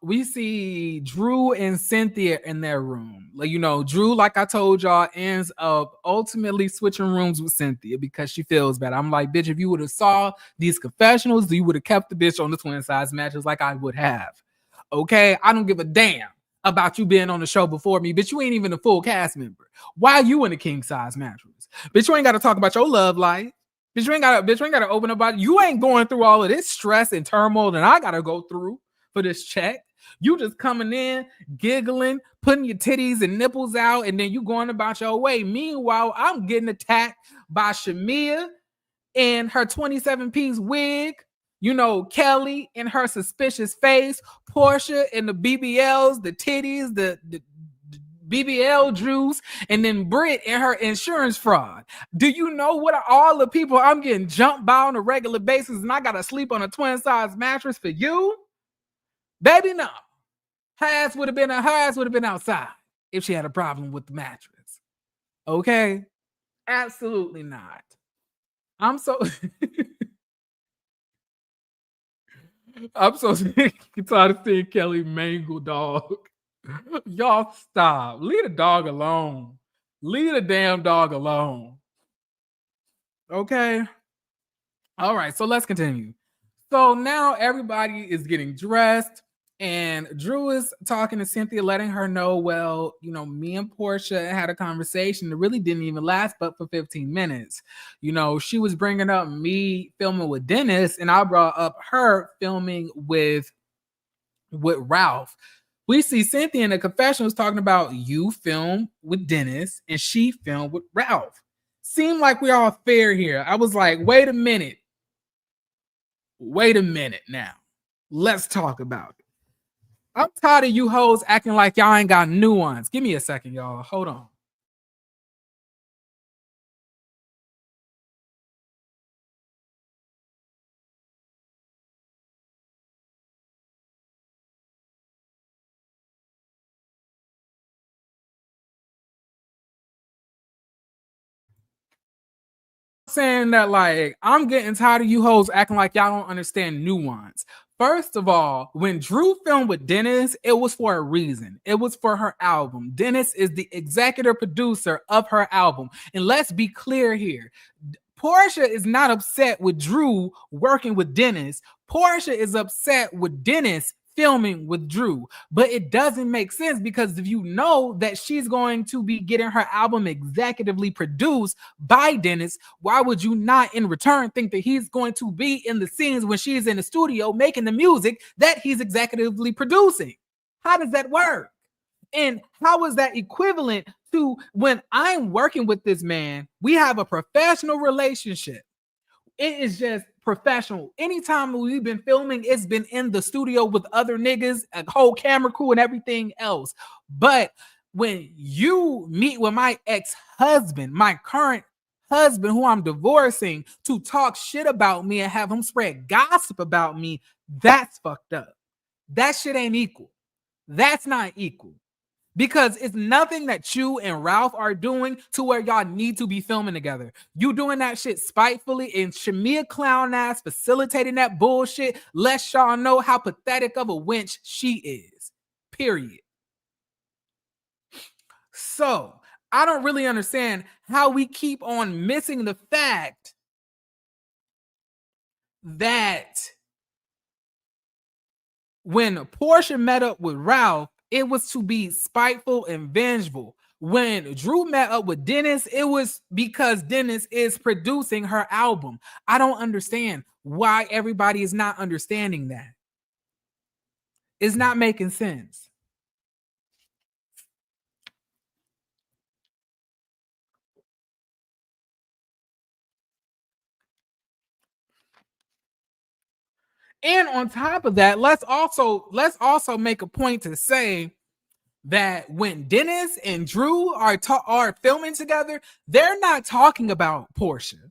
we see Drew and Cynthia in their room. Like, Drew, like I told y'all, ends up ultimately switching rooms with Cynthia because she feels bad. I'm like, bitch, if you would have saw these confessionals, you would have kept the bitch on the twin size matches like I would have. Okay, I don't give a damn about you being on the show before me, bitch. You ain't even a full cast member. Why are you in a king size mattress? Bitch, you ain't got to talk about your love life. Bitch, you ain't got to open up. You ain't going through all of this stress and turmoil that I got to go through for this check. You just coming in, giggling, putting your titties and nipples out, and then you going about your way. Meanwhile, I'm getting attacked by Shamia in her 27-piece wig, Kelly in her suspicious face, Porsha in the BBLs, the titties, the BBL juice, and then Britt in her insurance fraud. Do you know what are all the people I'm getting jumped by on a regular basis, and I gotta sleep on a twin size mattress for you? Baby, no. Her ass would have been outside if she had a problem with the mattress. Okay? Absolutely not. I'm so sick and tired of seeing Kelly mangle, dog. Y'all stop. Leave the dog alone. Leave the damn dog alone. Okay? All right, so let's continue. So now everybody is getting dressed, and Drew is talking to Cynthia, letting her know, well, me and Porsha had a conversation that really didn't even last but for 15 minutes. She was bringing up me filming with Dennis, and I brought up her filming with Ralph. We see Cynthia in the confessionals talking about you film with Dennis and she filmed with Ralph. Seemed like we're all fair here. I was like, wait a minute now. Let's talk about it. I'm tired of you hoes acting like y'all ain't got nuance. Give me a second, y'all. Hold on. Saying that, like, I'm getting tired of you hoes acting like y'all don't understand nuance. First of all, when Drew filmed with Dennis, it was for a reason. It was for her album. Dennis is the executive producer of her album. And let's be clear here. Porsha is not upset with Drew working with Dennis. Porsha is upset with Dennis filming with Drew. But it doesn't make sense because if you know that she's going to be getting her album executively produced by Dennis, why would you not in return think that he's going to be in the scenes when she's in the studio making the music that he's executively producing? How does that work? And how is that equivalent to when I'm working with this man? We have a professional relationship. It is just professional. Anytime we've been filming, it's been in the studio with other niggas, a whole camera crew, and everything else. But when you meet with my ex-husband, my current husband, who I'm divorcing, to talk shit about me and have him spread gossip about me, that's fucked up. That shit ain't equal. That's not equal. Because it's nothing that you and Ralph are doing to where y'all need to be filming together. You doing that shit spitefully, and Shamia clown ass facilitating that bullshit lets y'all know how pathetic of a wench she is. Period. So I don't really understand how we keep on missing the fact that when Porsha met up with Ralph, it was to be spiteful and vengeful. When Drew met up with Dennis, it was because Dennis is producing her album. I don't understand why everybody is not understanding that. It's not making sense. And on top of that, let's also make a point to say that when Dennis and Drew are filming together, they're not talking about Porsha.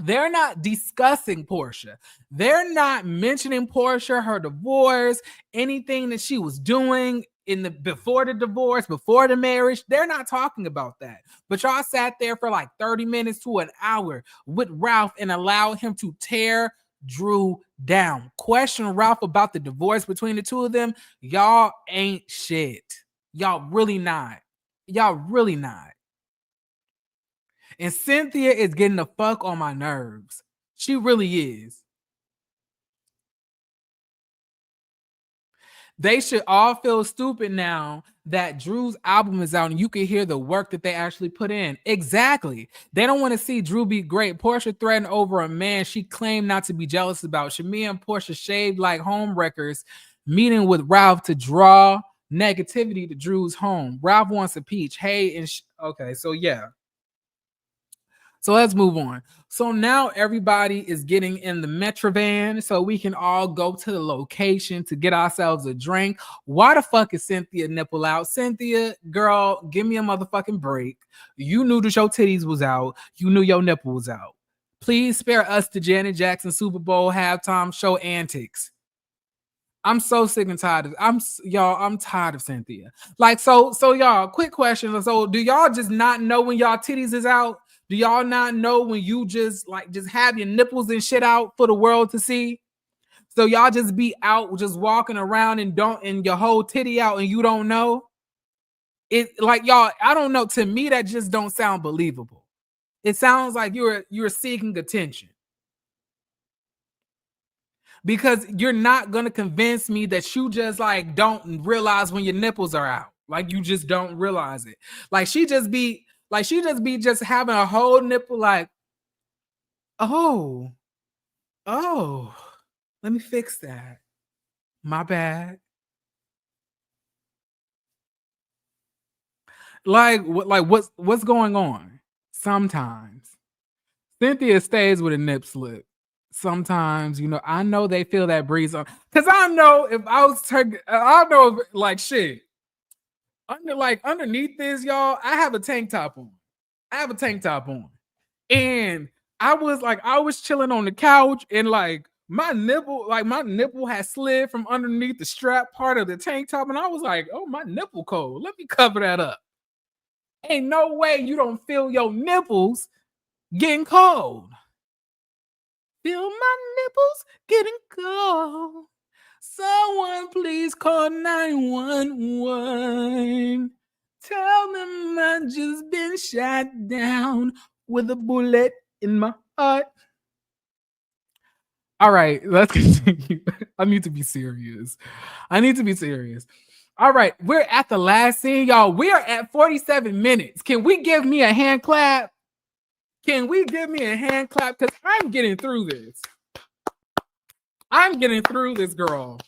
They're not discussing Porsha. They're not mentioning Porsha, her divorce, anything that she was doing before the divorce, before the marriage. They're not talking about that. But y'all sat there for like 30 minutes to an hour with Ralph and allowed him to tear Drew down. Question Ralph about the divorce between the two of them. Y'all ain't shit. Y'all really not. Y'all really not. And Cynthia is getting the fuck on my nerves. She really is. They should all feel stupid now that Drew's album is out and you can hear the work that they actually put in. Exactly. They don't want to see Drew be great. Porsha threatened over a man she claimed not to be jealous about. Shamia and Porsha shaved like home wreckers, meeting with Ralph to draw negativity to Drew's home. Ralph wants a peach. Hey, and okay, so yeah. So let's move on. So now everybody is getting in the Metro van so we can all go to the location to get ourselves a drink. Why the fuck is Cynthia nipple out? Cynthia, girl, give me a motherfucking break. You knew that your titties was out. You knew your nipple was out. Please spare us the Janet Jackson Super Bowl halftime show antics. I'm so sick and tired of I'm tired of Cynthia. Like, so y'all, quick question. So do y'all just not know when y'all titties is out? Do y'all not know when you just have your nipples and shit out for the world to see? So y'all just be out just walking around and your whole titty out and you don't know? It like y'all, I don't know. To me, that just don't sound believable. It sounds like you're seeking attention. Because you're not gonna convince me that you just like don't realize when your nipples are out. Like you just don't realize it. Like she just be having a whole nipple like, oh, let me fix that. My bad. Like what's going on? Sometimes Cynthia stays with a nip slip. Sometimes, I know they feel that breeze on. Because I know if I was I know like shit. Underneath this, y'all, I have a tank top on. And I was chilling on the couch and like my nipple had slid from underneath the strap part of the tank top. And I was like, oh, my nipple cold. Let me cover that up. Ain't no way you don't feel your nipples getting cold. Feel my nipples getting cold. Someone please call 911. Tell them I just been shot down with a bullet in my heart. All right, let's continue. I need to be serious. All right, we're at the last scene, y'all. We are at 47 minutes. Can we give me a hand clap? Because I'm getting through this. Girl.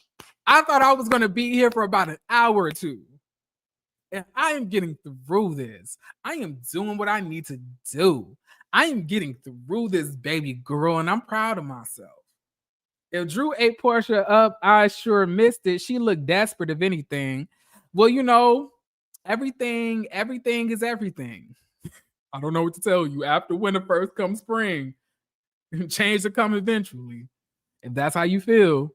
I thought I was going to be here for about an hour or two. And I am getting through this. I am doing what I need to do. I am getting through this, baby girl, and I'm proud of myself. If Drew ate Porsha up, I sure missed it. She looked desperate, if anything. Well, everything is everything. I don't know what to tell you. After winter first comes spring. Change will come eventually. If that's how you feel.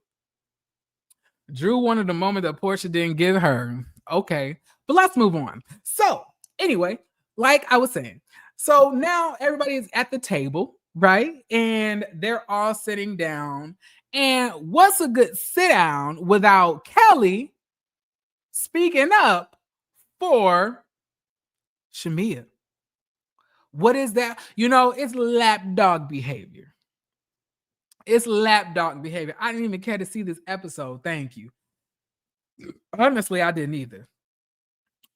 Drew wanted the moment that Porsha didn't give her. Okay, but let's move on. So anyway, like I was saying, so now everybody is at the table, right? And they're all sitting down. And what's a good sit down without Kelly speaking up for Shamia? What is that? It's lapdog behavior. I didn't even care to see this episode. Thank you. Honestly, I didn't either.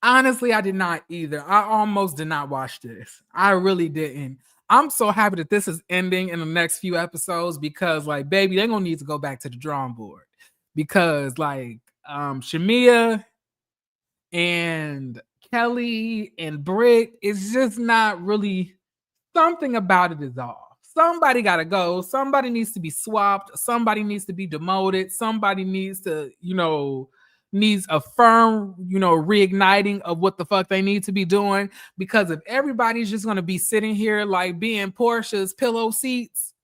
I did not either. I almost did not watch this. I really didn't. I'm so happy that this is ending in the next few episodes because, like, baby, they're gonna need to go back to the drawing board because, like, Shamia and Kelly and Britt is just not really, something about it is off. Somebody got to go. Somebody needs to be swapped. Somebody needs to be demoted. Somebody needs to, needs a firm, reigniting of what the fuck they need to be doing. Because if everybody's just going to be sitting here like being Porsha's pillow seats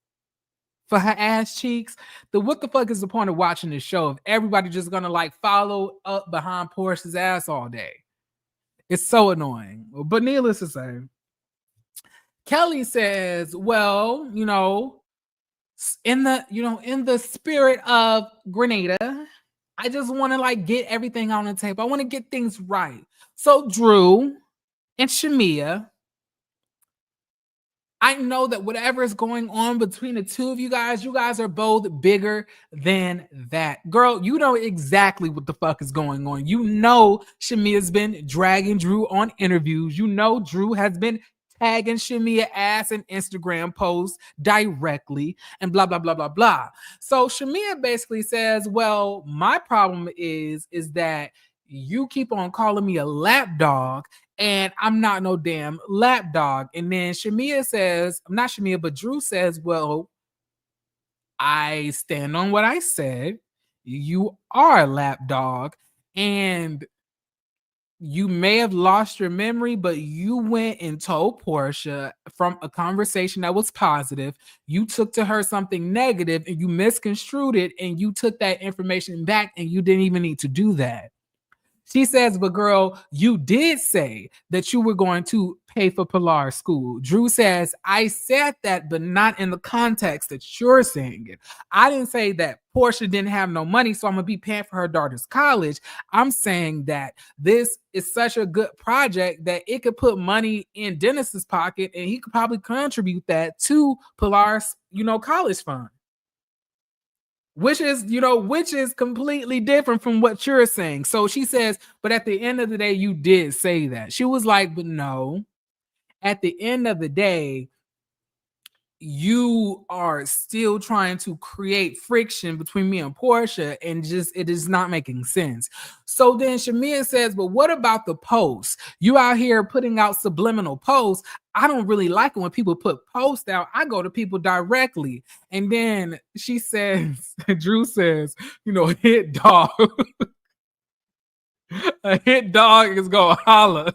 for her ass cheeks, then what the fuck is the point of watching this show if everybody just gonna like follow up behind Porsha's ass all day? It's so annoying. But needless to say, Kelly says, well, in the spirit of Grenada, I just want to like get everything on the table. I want to get things right. So Drew and Shamia, I know that whatever is going on between the two of you guys are both bigger than that. Girl, you know exactly what the fuck is going on. You know Shamia's been dragging Drew on interviews. You know Drew has been tagging Shamia ass in Instagram posts directly and blah, blah, blah, blah, blah. So Shamia basically says, well, my problem is that you keep on calling me a lapdog and I'm not no damn lapdog. And then Shamia says, not Shamia, but Drew says, well, I stand on what I said. You are a lapdog. And you may have lost your memory, but you went and told Porsha from a conversation that was positive. You took to her something negative and you misconstrued it and you took that information back and you didn't even need to do that. She says, but girl, you did say that you were going to pay for Pilar school. Drew says, I said that, but not in the context that you're saying it. I didn't say that Porsha didn't have no money, so I'm going to be paying for her daughter's college. I'm saying that this is such a good project that it could put money in Dennis's pocket and he could probably contribute that to Pilar's, college fund. Which is completely different from what you're saying. So she says, but at the end of the day, you did say that. She was like, but no, at the end of the day, you are still trying to create friction between me and Porsha, and it is not making sense. So then Shamia says, but what about the posts? You out here putting out subliminal posts. I don't really like it when people put posts out. I go to people directly. And then she says, Drew says, hit dog. A hit dog is gonna holler.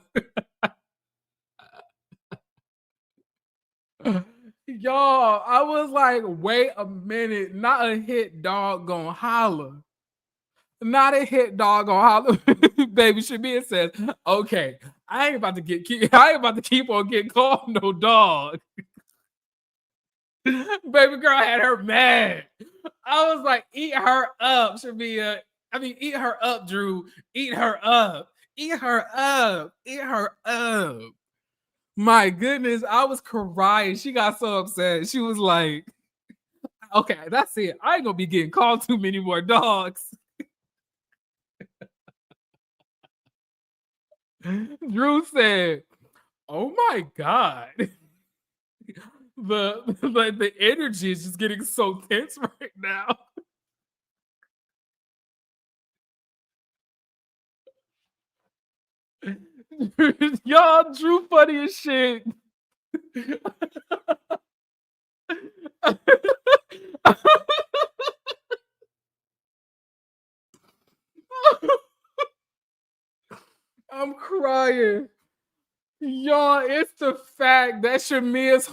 Y'all, I was like, wait a minute, not a hit dog gonna holler. Not a hit dog gonna holler. Baby Shamia says, okay, I ain't about to keep on getting called no dog. Baby girl had her mad. I was like, eat her up, Shamia. I mean, eat her up, Drew. Eat her up. Eat her up. Eat her up. My goodness, I was crying. She got so upset. She was like, okay, that's it. I ain't gonna be getting called too many more dogs. Drew said, oh my God. The energy is just getting so tense right now. Y'all, Drew funny as shit. I'm crying. Y'all, it's the fact that Shamia's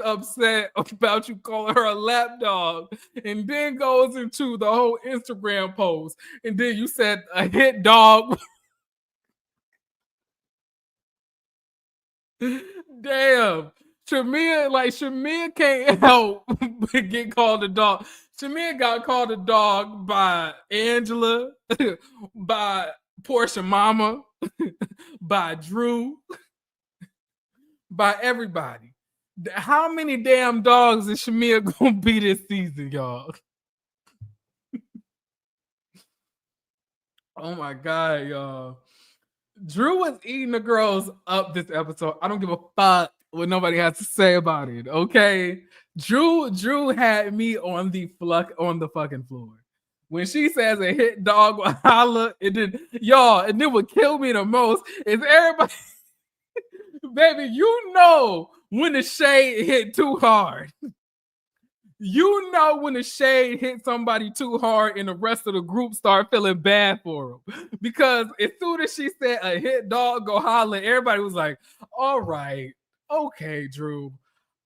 upset about you calling her a lapdog, and then goes into the whole Instagram post, and then you said a hit dog. Damn. Shamia can't help but get called a dog. Shamia got called a dog by Angela, by Porsha Mama, by Drew, by everybody. How many damn dogs is Shamia gonna be this season, y'all? Oh my God, y'all. Drew was eating the girls up this episode. I don't give a fuck what nobody has to say about it. Okay. Drew had me on the fucking floor. When she says a hit dog will holla, and then what killed me the most is everybody, baby, when the shade hit too hard. You know when the shade hit somebody too hard and the rest of the group start feeling bad for them. Because as soon as she said a hit dog go holler, everybody was like, all right, okay, Drew.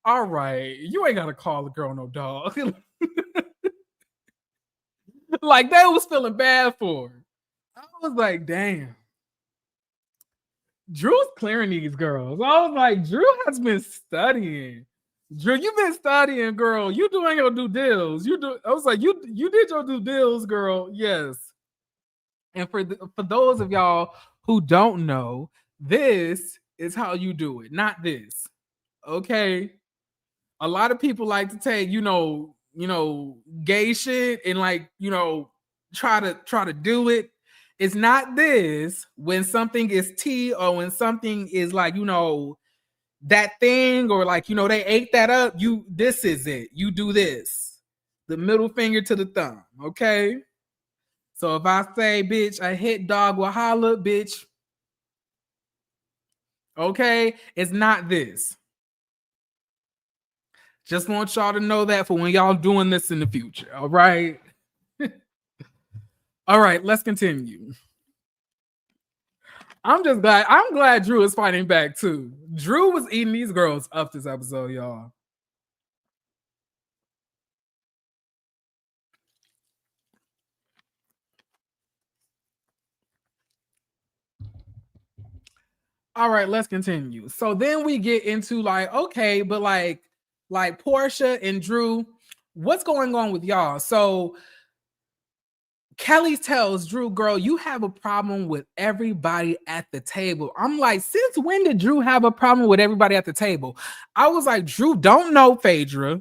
All right, you ain't gotta call the girl no dog. Like they was feeling bad for her. I was like, damn. Drew's clearing these girls. I was like, Drew has been studying. Drew, you've been studying, girl. You doing your due deals. You do. I was like, you did your due deals, girl. Yes. And for those of y'all who don't know, this is how you do it, not this. Okay. A lot of people like to take, gay shit and like, try to do it. It's not this when something is tea or when something is like, that thing or like, they ate that up. This is it. You do this. The middle finger to the thumb. Okay. So if I say, bitch, a hit dog will holler, bitch. Okay. It's not this. Just want y'all to know that for when y'all doing this in the future. All right. All right, let's continue. I'm glad Drew is fighting back too. Drew was eating these girls up this episode, y'all. All right, let's continue. So then we get into like, okay, but like Porsha and Drew, what's going on with y'all? So Kelly tells Drew, girl, you have a problem with everybody at the table. I'm like, since when did Drew have a problem with everybody at the table? I was like, Drew don't know Phaedra.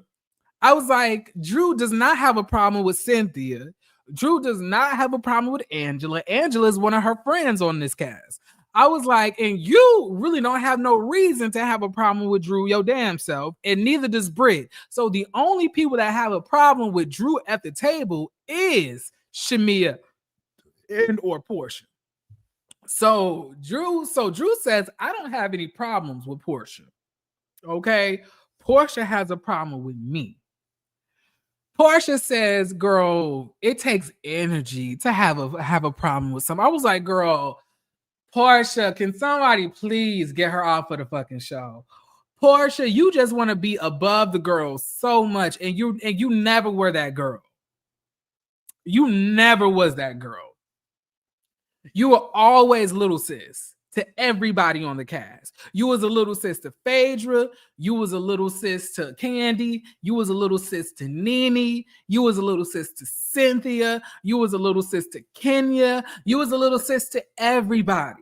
I was like, Drew does not have a problem with Cynthia. Drew does not have a problem with Angela. Angela is one of her friends on this cast. I was like, and you really don't have no reason to have a problem with Drew, your damn self, and neither does Britt. So the only people that have a problem with Drew at the table is Shamia and or Porsha. So Drew says, I don't have any problems with Porsha. Okay. Porsha has a problem with me. Porsha says, girl, it takes energy to have a problem with something. I was like, girl, Porsha, can somebody please get her off of the fucking show? Porsha, you just want to be above the girls so much, and you never were that girl. You never was that girl. You were always little sis to everybody on the cast. You was a little sis to Phaedra. You was a little sis to Candy. You was a little sis to Nene. You was a little sis to Cynthia. You was a little sis to Kenya. You was a little sis to everybody.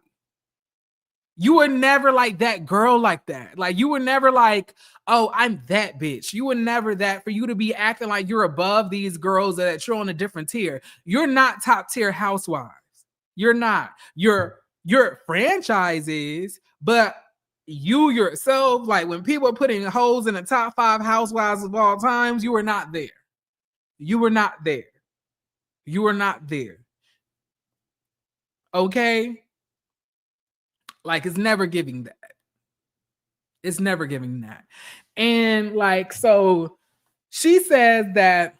You were never like that girl like that. Like you were never like, oh, I'm that bitch. You were never that for you to be acting like you're above these girls that you're on a different tier. You're not top tier Housewives. You're not. Your franchise is, but you yourself, like when people are putting hoes in the top 5 Housewives of all times, you were not there. You were not there. You were not there. Okay? Like, it's never giving that. It's never giving that. And like, so she says that,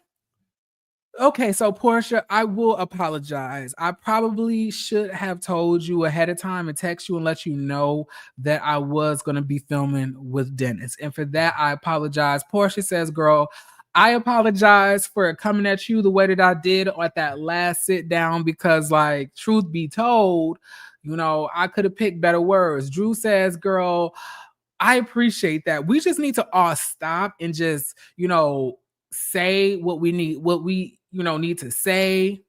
okay, so Porsha, I will apologize. I probably should have told you ahead of time and text you and let you know that I was going to be filming with Dennis. And for that, I apologize. Porsha says, girl, I apologize for coming at you the way that I did at that last sit down because, like, truth be told, I could have picked better words. Drew says, girl, I appreciate that. We just need to all stop and just, say what we need to say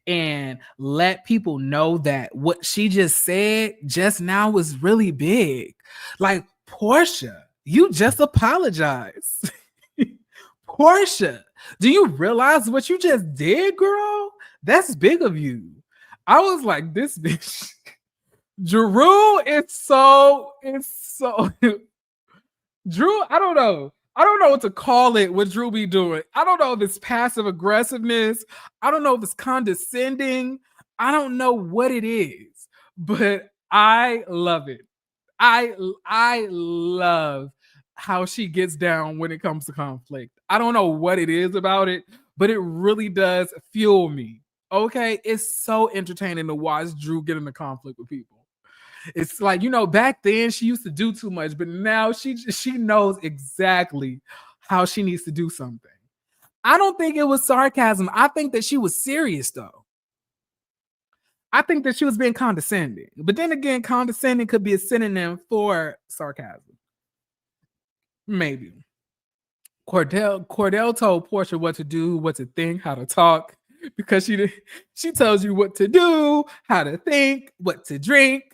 and let people know that what she just said just now was really big. Like, Porsha, you just apologized. Porsha, do you realize what you just did, girl? That's big of you. I was like, this bitch. Drew, it's so Drew, I don't know what to call it, what Drew be doing. I don't know if it's passive aggressiveness. I don't know if it's condescending. I don't know what it is, but I love it. I love how she gets down when it comes to conflict. I don't know what it is about it, but it really does fuel me. Okay, it's so entertaining to watch Drew get into conflict with people. It's like, you know, back then she used to do too much, but now she knows exactly how she needs to do something. I don't think it was sarcasm. I think that she was serious though. I think that she was being condescending. But then again, condescending could be a synonym for sarcasm. Maybe. Cordell told Porsha what to do, what to think, how to talk, because she tells you what to do, how to think, what to drink.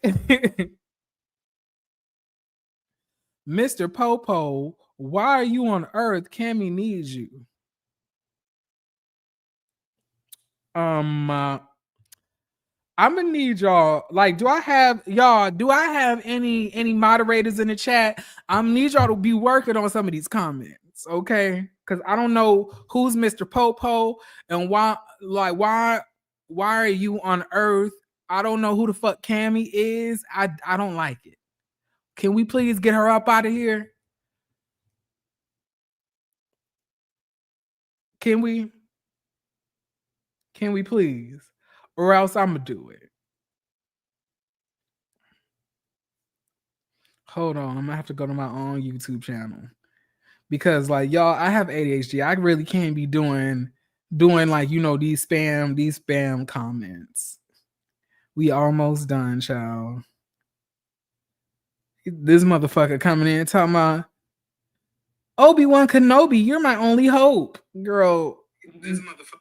Mr. Popo, why are you on Earth? Cammy needs you. I'm gonna need y'all. Like, do I have any moderators in the chat? I'm gonna need y'all to be working on some of these comments, okay? Because I don't know who's Mr. Popo and why are you on Earth? I don't know who the fuck Cammy is. I don't like it. Can we please get her up out of here? Can we please? Or else I'm gonna do it. Hold on, I'm gonna have to go to my own YouTube channel. Because like y'all, I have ADHD. I really can't be doing like, you know, these spam comments. We almost done, child. This motherfucker coming in talking about Obi-Wan Kenobi, you're my only hope. Girl, this motherfucker.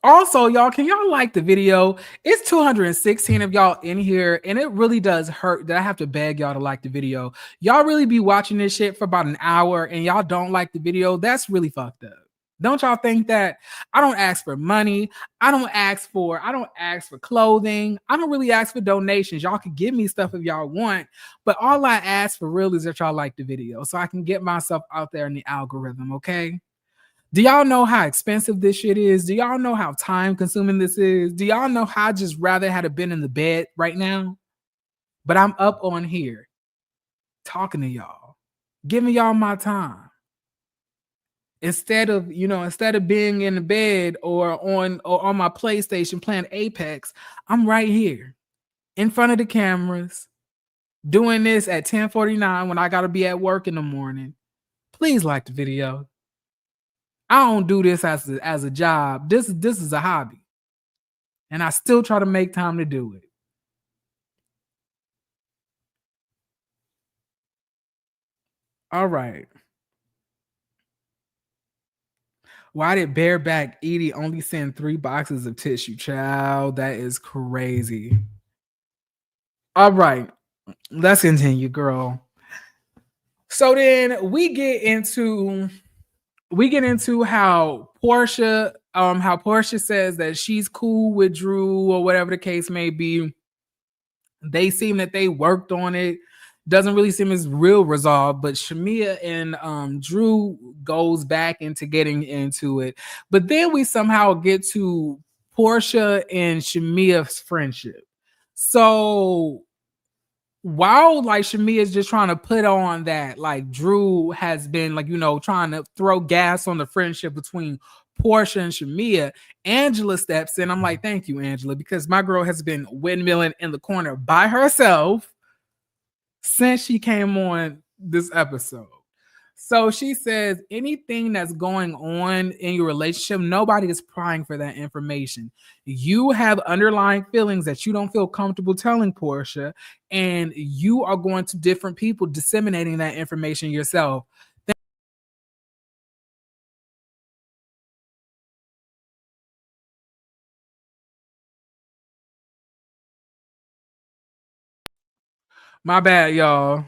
Also, y'all, can y'all like the video? It's 216 of y'all in here, and it really does hurt that I have to beg y'all to like the video. Y'all really be watching this shit for about an hour, and y'all don't like the video. That's really fucked up. Don't y'all think that? I don't ask for money. I don't ask for clothing. I don't really ask for donations. Y'all can give me stuff if y'all want, but all I ask for real is that y'all like the video so I can get myself out there in the algorithm, okay? Do y'all know how expensive this shit is? Do y'all know how time consuming this is? Do y'all know how I just rather had been in the bed right now? But I'm up on here talking to y'all, giving y'all my time. Instead of being in the bed or on my PlayStation playing Apex, I'm right here in front of the cameras doing this at 10:49 when I gotta be at work in the morning. Please like the video. I don't do this as a job. This is a hobby. And I still try to make time to do it. All right. Why did bareback Edie only send 3 boxes of tissue? Child, that is crazy. All right. Let's continue, girl. So then we get into how Porsha says that she's cool with Drew or whatever the case may be. They seem that they worked on it. Doesn't really seem as real resolved, but Shamia and Drew goes back into getting into it. But then we somehow get to Porsha and Shamia's friendship. So while like Shamia is just trying to put on that, like Drew has been like, you know, trying to throw gas on the friendship between Porsha and Shamia, Angela steps in. I'm like, thank you, Angela, because my girl has been windmilling in the corner by herself since she came on this episode. So she says anything that's going on in your relationship, nobody is prying for that information. You have underlying feelings that you don't feel comfortable telling Porsha, and you are going to different people disseminating that information yourself. My bad, y'all.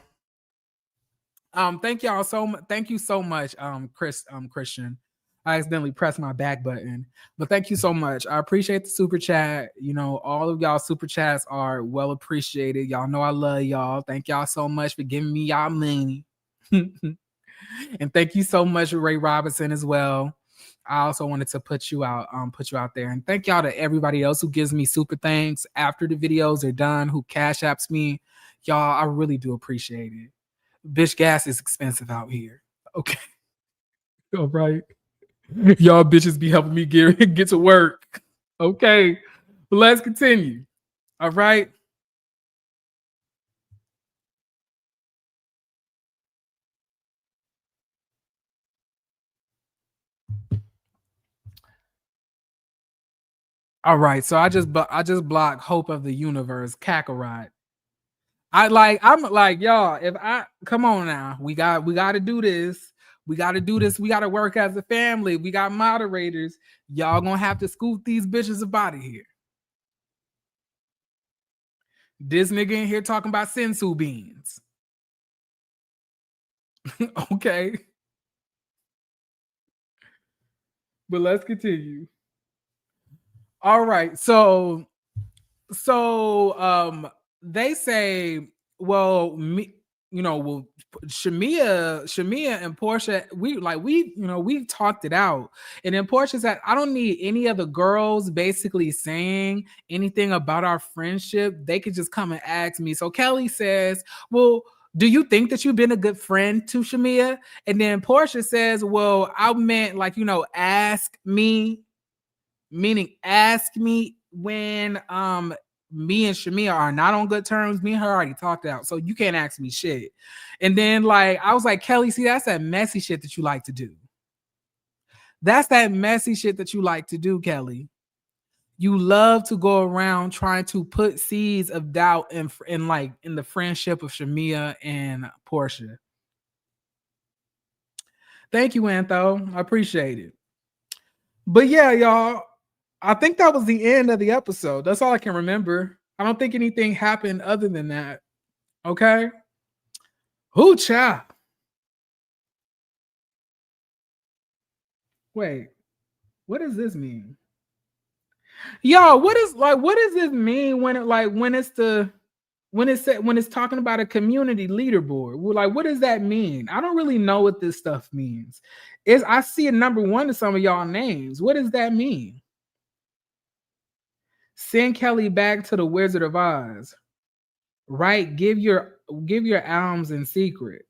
Thank y'all so much. Thank you so much, Christian. I accidentally pressed my back button, but thank you so much. I appreciate the super chat. You know, all of y'all super chats are well appreciated. Y'all know I love y'all. Thank y'all so much for giving me y'all money. And thank you so much, Ray Robinson, as well. I also wanted to put you out there. And thank y'all to everybody else who gives me super thanks after the videos are done, who cash apps me. Y'all, I really do appreciate it. Bitch, gas is expensive out here. Okay. All right. Y'all bitches be helping me get to work. Okay. But let's continue. All right. All right, so I just blocked Hope of the Universe, Kakarot. I'm like, y'all, if I come on now, we gotta do this. We gotta do this. We gotta work as a family. We got moderators. Y'all gonna have to scoop these bitches up out of here. This nigga in here talking about sensu beans. Okay. But let's continue. All right. So they say, well, me, well, Shamia and Porsha, we talked it out. And then Porsha said, I don't need any of the girls basically saying anything about our friendship. They could just come and ask me. So Kelly says, well, do you think that you've been a good friend to Shamia? And then Porsha says, well, I meant ask me, meaning ask me when me and Shamia are not on good terms. Me and her already talked out, so you can't ask me shit. And then I was like, Kelly, see, that's that messy shit that you like to do. That's that messy shit that you like to do, Kelly. You love to go around trying to put seeds of doubt in the friendship of Shamia and Porsha. Thank you, Antho. I appreciate it. But yeah, y'all, I think that was the end of the episode. That's all I can remember. I don't think anything happened other than that. Okay. Who child? Wait, what does this mean? Yo, what does this mean when it's talking about a community leaderboard? What does that mean? I don't really know what this stuff means. I see a number 1 to some of y'all names. What does that mean? Send Kelly back to the Wizard of Oz. Right? Give your alms in secret.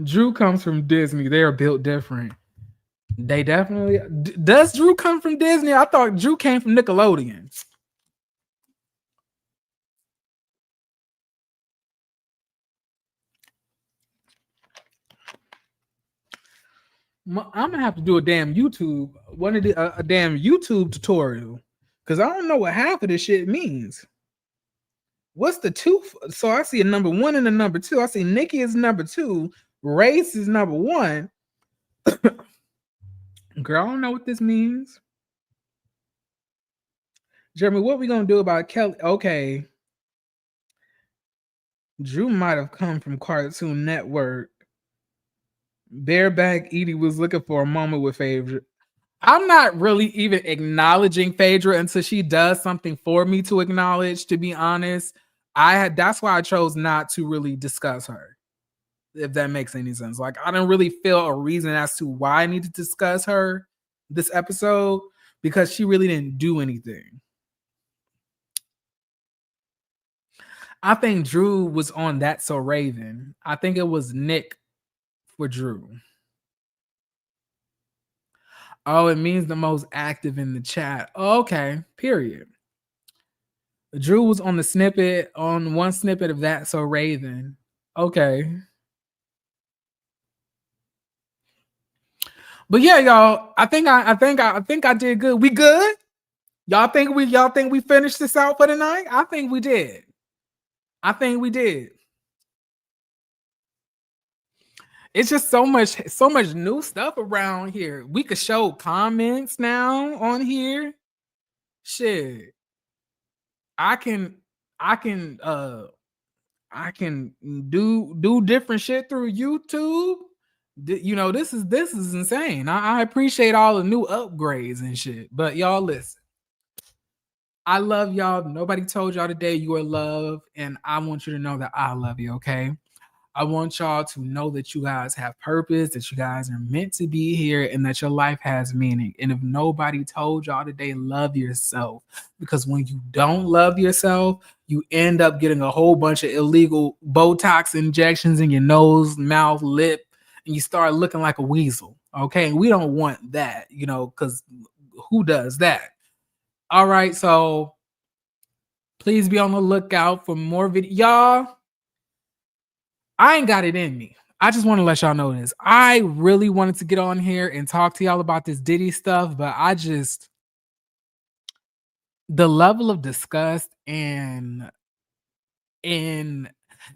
Drew comes from Disney. They are built different. They definitely. Does Drew come from Disney? I thought Drew came from Nickelodeon. I'm gonna have to do a damn YouTube, a damn YouTube tutorial, because I don't know what half of this shit means. What's the 2? So I see a number 1 and a number 2. I see Nikki is number 2. Race is number 1. Girl, I don't know what this means. Jeremy, what we gonna do about Kelly? Okay. Drew might have come from Cartoon Network. Bareback Edie was looking for a moment with Phaedra. I'm not really even acknowledging Phaedra until she does something for me to acknowledge, to be honest. That's why I chose not to really discuss her, if that makes any sense. I don't really feel a reason as to why I need to discuss her this episode, because she really didn't do anything. I think Drew was on That's So Raven. I think it was Nick for Drew. Oh, it means the most active in the chat. Oh, okay, period. Drew was on one snippet of That's So Raven. Okay. But yeah, y'all, I think I did good. We good? Y'all think we finished this out for the night? I think we did. It's just so much new stuff around here. We could show comments now on here. Shit. I can do different shit through YouTube. This is insane. I appreciate all the new upgrades and shit. But y'all listen. I love y'all. Nobody told y'all today you are loved, and I want you to know that I love you, okay? I want y'all to know that you guys have purpose, that you guys are meant to be here, and that your life has meaning. And if nobody told y'all today, love yourself. Because when you don't love yourself, you end up getting a whole bunch of illegal Botox injections in your nose, mouth, lip, and you start looking like a weasel. Okay. And we don't want that, because who does that? All right. So please be on the lookout for more videos. Y'all, I ain't got it in me. I just want to let y'all know this. I really wanted to get on here and talk to y'all about this Diddy stuff, but the level of disgust and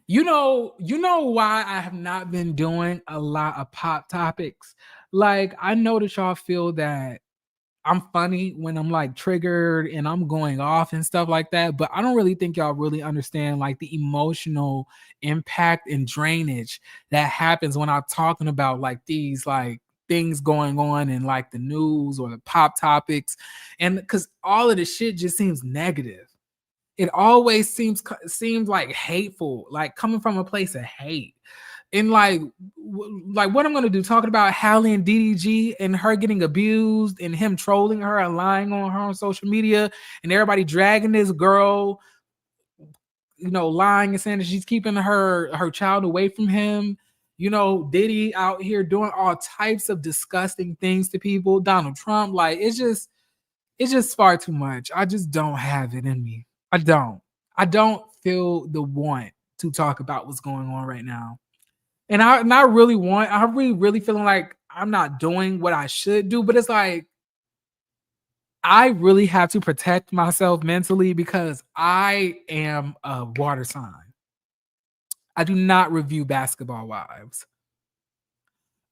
you know why I have not been doing a lot of pop topics. Like, I know that y'all feel that I'm funny when I'm like triggered and I'm going off and stuff like that, but I don't really think y'all really understand like the emotional impact and drainage that happens when I'm talking about like these like things going on in like the news or the pop topics. And because all of the shit just seems negative. It always seems like hateful, like coming from a place of hate. And like what I'm gonna do, talking about Halle and DDG and her getting abused and him trolling her and lying on her on social media and everybody dragging this girl, lying and saying that she's keeping her child away from him. Diddy out here doing all types of disgusting things to people. Donald Trump, like it's just far too much. I just don't have it in me. I don't. I don't feel the want to talk about what's going on right now. And I really feeling like I'm not doing what I should do, but it's like I really have to protect myself mentally because I am a water sign. I do not review basketball wives.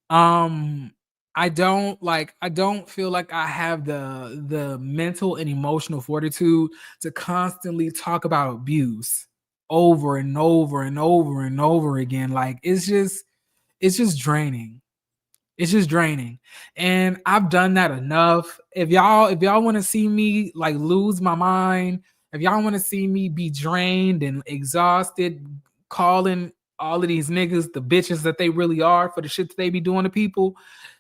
Um I don't feel like I have the mental and emotional fortitude to constantly talk about abuse over and over and over and over again. Like it's just draining. It's just draining. And I've done that enough. If y'all want to see me like lose my mind, if y'all want to see me be drained and exhausted, calling all of these niggas the bitches that they really are for the shit that they be doing to people,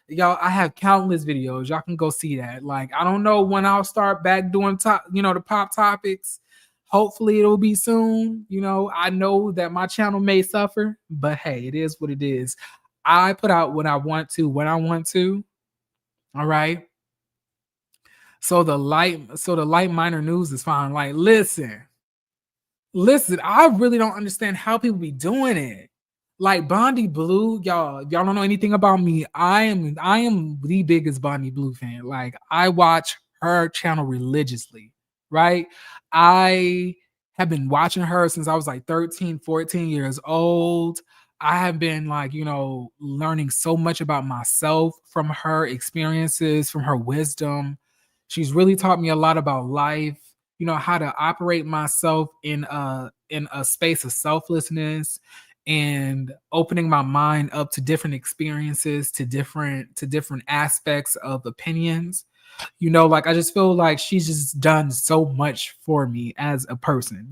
y'all, I have countless videos. Y'all can go see that. Like, I don't know when I'll start back doing the pop topics. Hopefully it'll be soon. I know that my channel may suffer, but hey, it is what it is. I put out what I want to when I want to. All right. So the light minor news is fine. Like, listen, I really don't understand how people be doing it. Like Bondi Blue, y'all. If y'all don't know anything about me, I am the biggest Bondi Blue fan. Like, I watch her channel religiously, right? I have been watching her since I was like 13, 14 years old. I have been like, learning so much about myself from her experiences, from her wisdom. She's really taught me a lot about life, how to operate myself in a space of selflessness and opening my mind up to different experiences, to different aspects of opinions. Like, I just feel like she's just done so much for me as a person.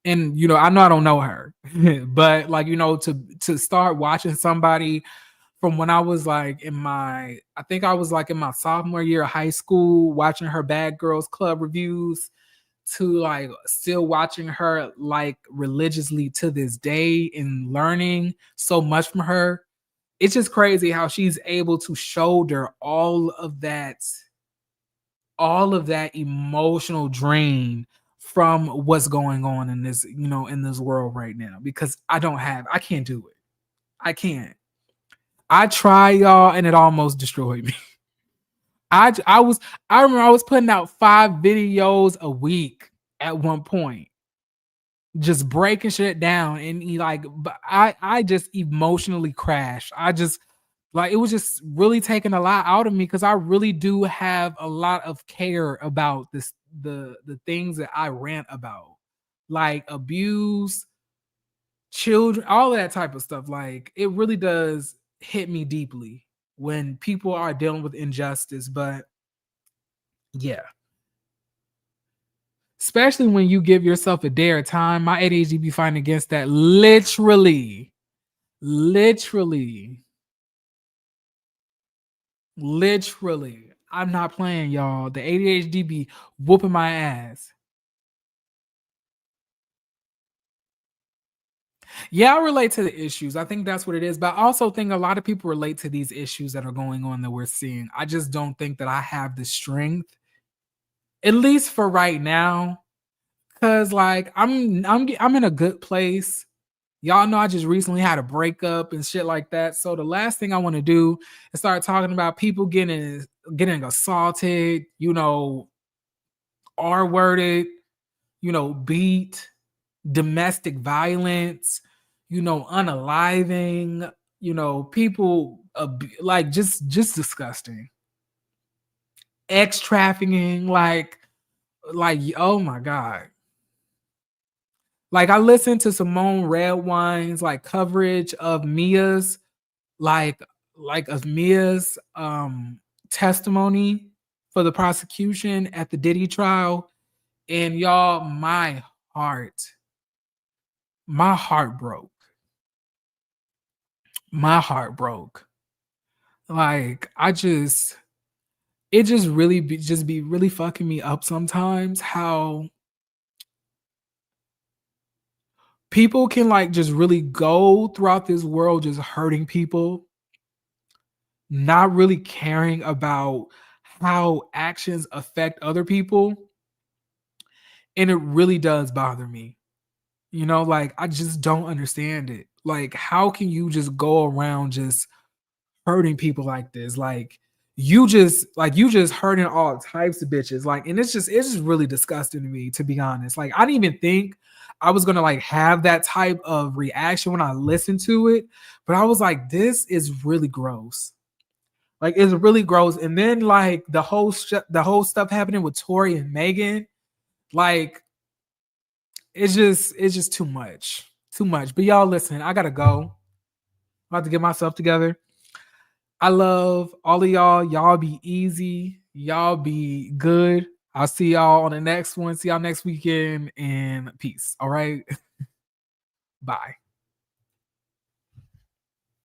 And I know I don't know her, but like, to start watching somebody from when I was like I think I was like in my sophomore year of high school, watching her Bad Girls Club reviews, to like still watching her like religiously to this day and learning so much from her. It's just crazy how she's able to shoulder all of that emotional drain from what's going on in this world right now, because I can't do it. I can't. I try, y'all, and it almost destroyed me. I remember I was putting out 5 videos a week at one point, just breaking shit down, and but I just emotionally crashed. I just like it was just really taking a lot out of me, because I really do have a lot of care about the things that I rant about, like abuse, children, all of that type of stuff. Like, it really does hit me deeply when people are dealing with injustice. But yeah, especially when you give yourself a day or time. My ADHD be fighting against that literally, literally. I'm not playing, y'all. The ADHD be whooping my ass. Yeah, I relate to the issues. I think that's what it is. But I also think a lot of people relate to these issues that are going on that we're seeing. I just don't think that I have the strength, at least for right now. Cause like I'm in a good place. Y'all know I just recently had a breakup and shit like that. So the last thing I want to do is start talking about people getting assaulted, R-worded, beat, domestic violence, unaliving, people like just disgusting. Ex trafficking, like oh my god. Like I listened to Simone Redwine's like coverage of Mia's like of Mia's testimony for the prosecution at the Diddy trial, and y'all, my heart broke. My heart broke. Like it just really be really fucking me up sometimes how people can like just really go throughout this world just hurting people, not really caring about how actions affect other people. And it really does bother me. Like I just don't understand it. Like, how can you just go around just hurting people like this? Like you just hurting all types of bitches. Like, and it's just really disgusting to me, to be honest. Like, I didn't even think I was gonna like have that type of reaction when I listened to it, but I was like, this is really gross. Like, it's really gross. And then like the whole stuff happening with Tori and Megan, like it's just too much. Too much. But y'all listen, I gotta go. I'm about to get myself together. I love all of y'all. Y'all be easy. Y'all be good. I'll see y'all on the next one. See y'all next weekend, and peace. All right. Bye.